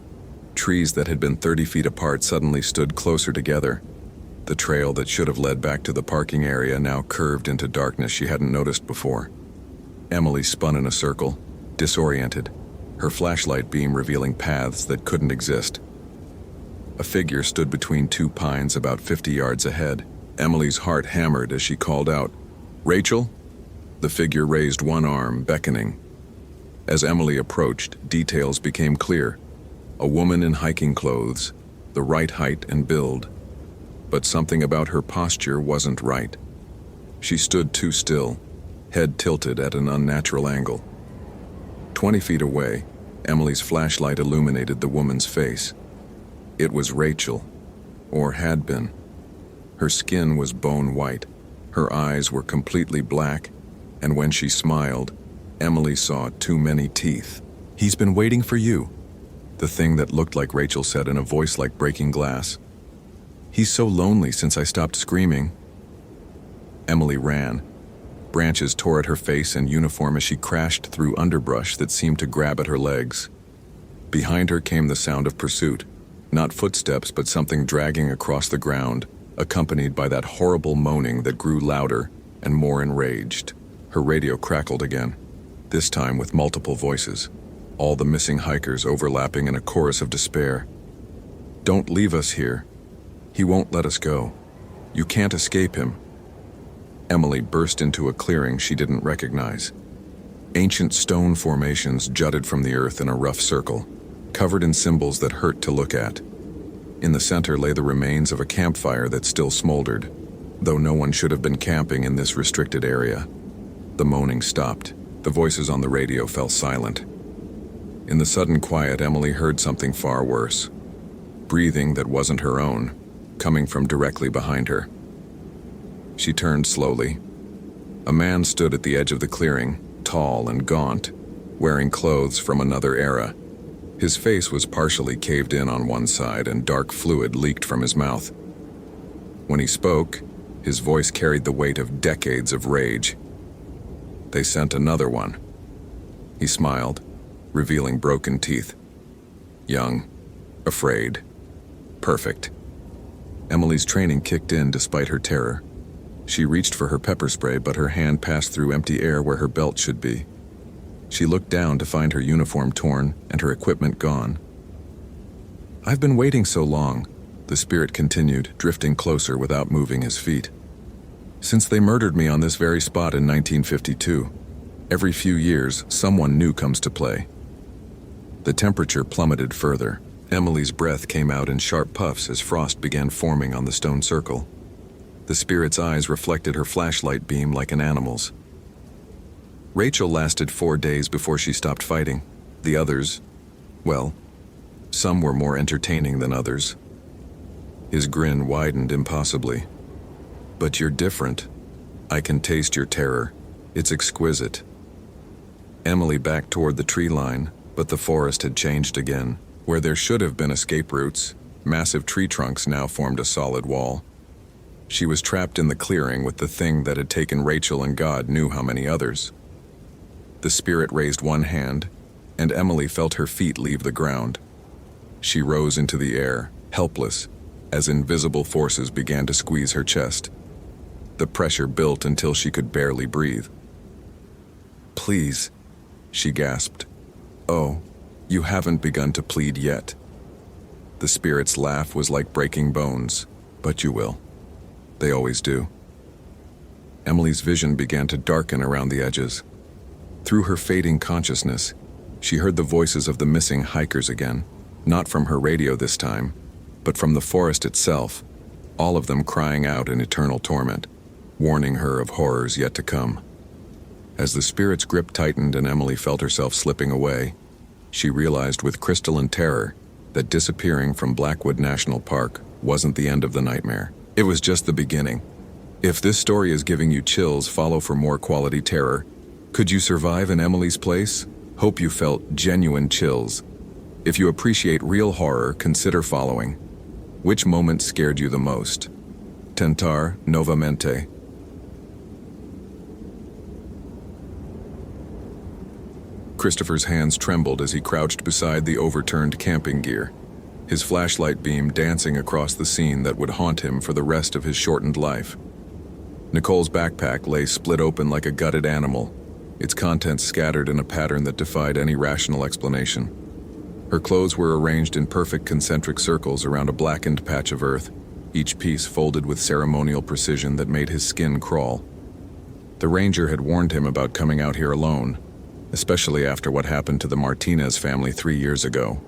Trees that had been 30 feet apart suddenly stood closer together. The trail that should have led back to the parking area now curved into darkness she hadn't noticed before. Emily spun in a circle, disoriented, her flashlight beam revealing paths that couldn't exist. A figure stood between two pines about 50 yards ahead. Emily's heart hammered as she called out, "Rachel?" The figure raised one arm, beckoning. As Emily approached, details became clear. A woman in hiking clothes, the right height and build. But something about her posture wasn't right. She stood too still, head tilted at an unnatural angle. 20 feet away, Emily's flashlight illuminated the woman's face. It was Rachel, or had been. Her skin was bone white, her eyes were completely black, and when she smiled, Emily saw too many teeth. "He's been waiting for you," the thing that looked like Rachel said in a voice like breaking glass. "He's so lonely since I stopped screaming." Emily ran. Branches tore at her face and uniform as she crashed through underbrush that seemed to grab at her legs. Behind her came the sound of pursuit, not footsteps but something dragging across the ground, accompanied by that horrible moaning that grew louder and more enraged. Her radio crackled again, this time with multiple voices, all the missing hikers overlapping in a chorus of despair. "Don't leave us here. He won't let us go. You can't escape him." Emily burst into a clearing she didn't recognize. Ancient stone formations jutted from the earth in a rough circle, covered in symbols that hurt to look at. In the center lay the remains of a campfire that still smoldered, though no one should have been camping in this restricted area. The moaning stopped. The voices on the radio fell silent. In the sudden quiet, Emily heard something far worse. Breathing that wasn't her own, coming from directly behind her. She turned slowly. A man stood at the edge of the clearing, tall and gaunt, wearing clothes from another era. His face was partially caved in on one side and dark fluid leaked from his mouth. When he spoke, his voice carried the weight of decades of rage. "They sent another one." He smiled, revealing broken teeth. Young, afraid, perfect. Emily's training kicked in despite her terror. She reached for her pepper spray, but her hand passed through empty air where her belt should be. She looked down to find her uniform torn and her equipment gone. "I've been waiting so long," the spirit continued, drifting closer without moving his feet. "Since they murdered me on this very spot in 1952. Every few years, someone new comes to play." The temperature plummeted further. Emily's breath came out in sharp puffs as frost began forming on the stone circle. The spirit's eyes reflected her flashlight beam like an animal's. Rachel lasted 4 days before she stopped fighting. The others, well, some were more entertaining than others. His grin widened impossibly. "But you're different. I can taste your terror. It's exquisite." Emily backed toward the tree line, but the forest had changed again. Where there should have been escape routes, massive tree trunks now formed a solid wall. She was trapped in the clearing with the thing that had taken Rachel and God knew how many others. The spirit raised one hand, and Emily felt her feet leave the ground. She rose into the air, helpless, as invisible forces began to squeeze her chest. The pressure built until she could barely breathe. "Please," she gasped. "Oh, you haven't begun to plead yet." The spirit's laugh was like breaking bones, "But you will. They always do." Emily's vision began to darken around the edges. Through her fading consciousness, she heard the voices of the missing hikers again, not from her radio this time, but from the forest itself, all of them crying out in eternal torment, warning her of horrors yet to come. As the spirit's grip tightened and Emily felt herself slipping away, she realized with crystalline terror that disappearing from Blackwood National Park wasn't the end of the nightmare. It was just the beginning. If this story is giving you chills, follow for more quality terror. Could you survive in Emily's place? Hope you felt genuine chills. If you appreciate real horror, consider following. Which moment scared you the most? Tentar novamente. Christopher's hands trembled as he crouched beside the overturned camping gear, his flashlight beam dancing across the scene that would haunt him for the rest of his shortened life. Nicole's backpack lay split open like a gutted animal, its contents scattered in a pattern that defied any rational explanation. Her clothes were arranged in perfect concentric circles around a blackened patch of earth, each piece folded with ceremonial precision that made his skin crawl. The ranger had warned him about coming out here alone, especially after what happened to the Martinez family 3 years ago.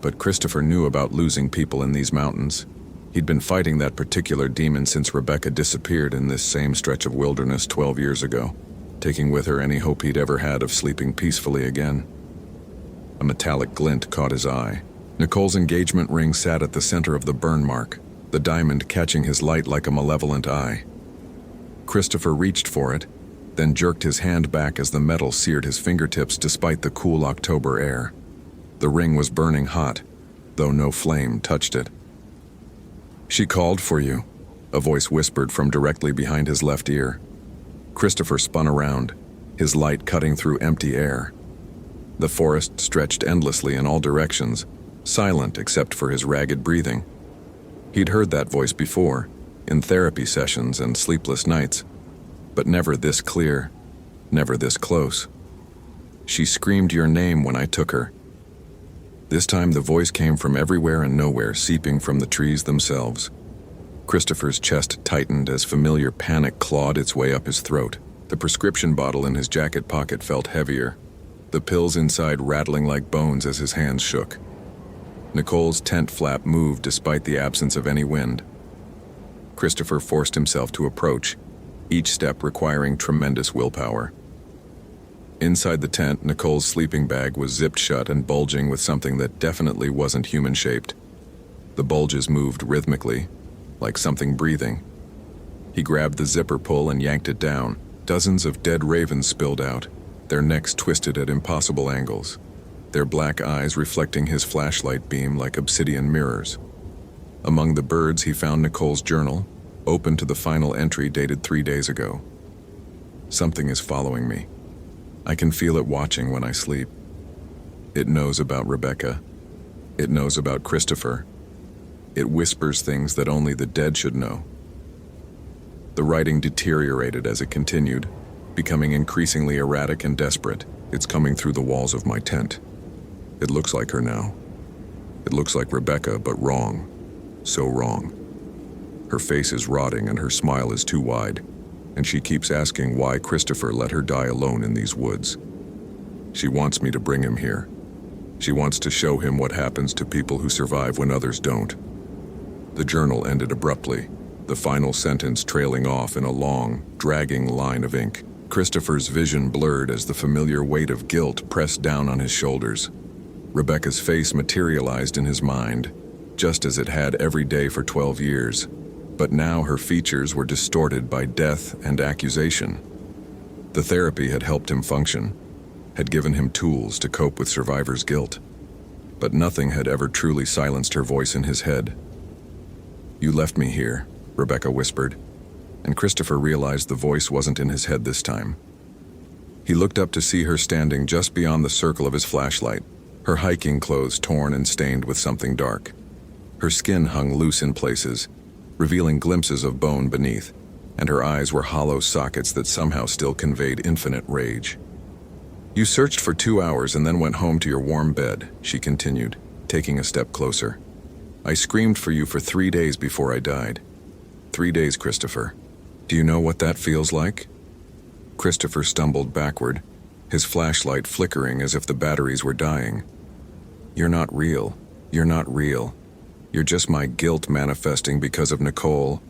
But Christopher knew about losing people in these mountains. He'd been fighting that particular demon since Rebecca disappeared in this same stretch of wilderness 12 years ago, taking with her any hope he'd ever had of sleeping peacefully again. A metallic glint caught his eye. Nicole's engagement ring sat at the center of the burn mark, the diamond catching his light like a malevolent eye. Christopher reached for it, then jerked his hand back as the metal seared his fingertips despite the cool October air. The ring was burning hot, though no flame touched it. "She called for you," a voice whispered from directly behind his left ear. Christopher spun around, his light cutting through empty air. The forest stretched endlessly in all directions, silent except for his ragged breathing. He'd heard that voice before, in therapy sessions and sleepless nights, but never this clear, never this close. "She screamed your name when I took her." This time the voice came from everywhere and nowhere, seeping from the trees themselves. Christopher's chest tightened as familiar panic clawed its way up his throat. The prescription bottle in his jacket pocket felt heavier, the pills inside rattling like bones as his hands shook. Nicole's tent flap moved despite the absence of any wind. Christopher forced himself to approach, each step requiring tremendous willpower. Inside the tent, Nicole's sleeping bag was zipped shut and bulging with something that definitely wasn't human-shaped. The bulges moved rhythmically, like something breathing. He grabbed the zipper pull and yanked it down. Dozens of dead ravens spilled out, their necks twisted at impossible angles, their black eyes reflecting his flashlight beam like obsidian mirrors. Among the birds, he found Nicole's journal, open to the final entry dated 3 days ago. "Something is following me. I can feel it watching when I sleep. It knows about Rebecca. It knows about Christopher. It whispers things that only the dead should know." The writing deteriorated as it continued, becoming increasingly erratic and desperate. "It's coming through the walls of my tent. It looks like her now. It looks like Rebecca, but wrong. So wrong. Her face is rotting and her smile is too wide, and she keeps asking why Christopher let her die alone in these woods. She wants me to bring him here. She wants to show him what happens to people who survive when others don't." The journal ended abruptly, the final sentence trailing off in a long, dragging line of ink. Christopher's vision blurred as the familiar weight of guilt pressed down on his shoulders. Rebecca's face materialized in his mind, just as it had every day for 12 years. But now her features were distorted by death and accusation. The therapy had helped him function, had given him tools to cope with survivor's guilt. But nothing had ever truly silenced her voice in his head. "You left me here," Rebecca whispered, and Christopher realized the voice wasn't in his head this time. He looked up to see her standing just beyond the circle of his flashlight, her hiking clothes torn and stained with something dark. Her skin hung loose in places, revealing glimpses of bone beneath, and her eyes were hollow sockets that somehow still conveyed infinite rage. "You searched for 2 hours and then went home to your warm bed," she continued, taking a step closer. "I screamed for you for 3 days before I died. 3 days, Christopher. Do you know what that feels like?" Christopher stumbled backward, his flashlight flickering as if the batteries were dying. "You're not real. You're not real. You're just my guilt manifesting because of Nicole."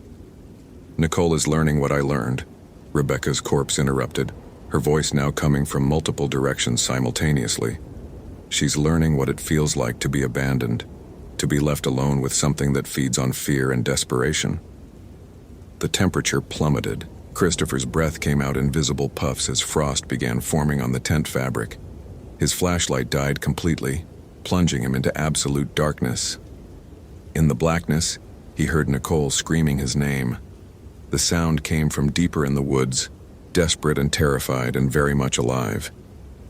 "Nicole is learning what I learned," Rebecca's corpse interrupted, her voice now coming from multiple directions simultaneously. "She's learning what it feels like to be abandoned, to be left alone with something that feeds on fear and desperation." The temperature plummeted. Christopher's breath came out in visible puffs as frost began forming on the tent fabric. His flashlight died completely, plunging him into absolute darkness. In the blackness, he heard Nicole screaming his name. The sound came from deeper in the woods, desperate and terrified and very much alive.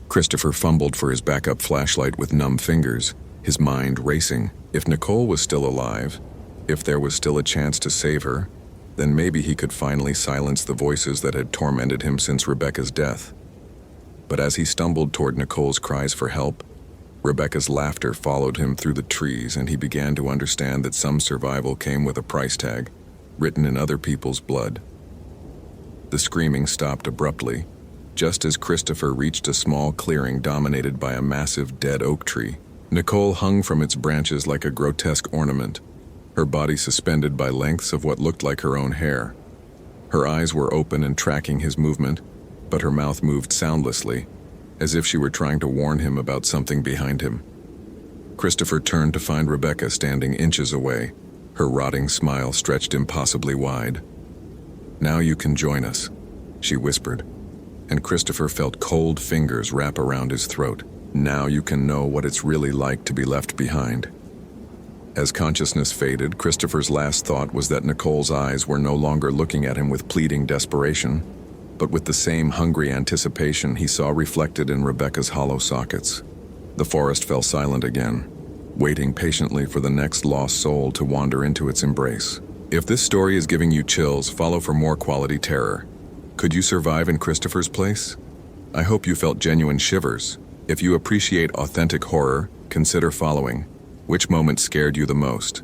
Christopher fumbled for his backup flashlight with numb fingers, his mind racing. If Nicole was still alive, if there was still a chance to save her, then maybe he could finally silence the voices that had tormented him since Rebecca's death. But as he stumbled toward Nicole's cries for help, Rebecca's laughter followed him through the trees, and he began to understand that some survival came with a price tag, written in other people's blood. The screaming stopped abruptly, just as Christopher reached a small clearing dominated by a massive dead oak tree. Nicole hung from its branches like a grotesque ornament, her body suspended by lengths of what looked like her own hair. Her eyes were open and tracking his movement, but her mouth moved soundlessly, as if she were trying to warn him about something behind him. Christopher turned to find Rebecca standing inches away, her rotting smile stretched impossibly wide. "Now you can join us," she whispered, and Christopher felt cold fingers wrap around his throat. "Now you can know what it's really like to be left behind." As consciousness faded, Christopher's last thought was that Nicole's eyes were no longer looking at him with pleading desperation, but with the same hungry anticipation he saw reflected in Rebecca's hollow sockets. The forest fell silent again, waiting patiently for the next lost soul to wander into its embrace. If this story is giving you chills, follow for more quality terror. Could you survive in Christopher's place? I hope you felt genuine shivers. If you appreciate authentic horror, consider following. Which moment scared you the most?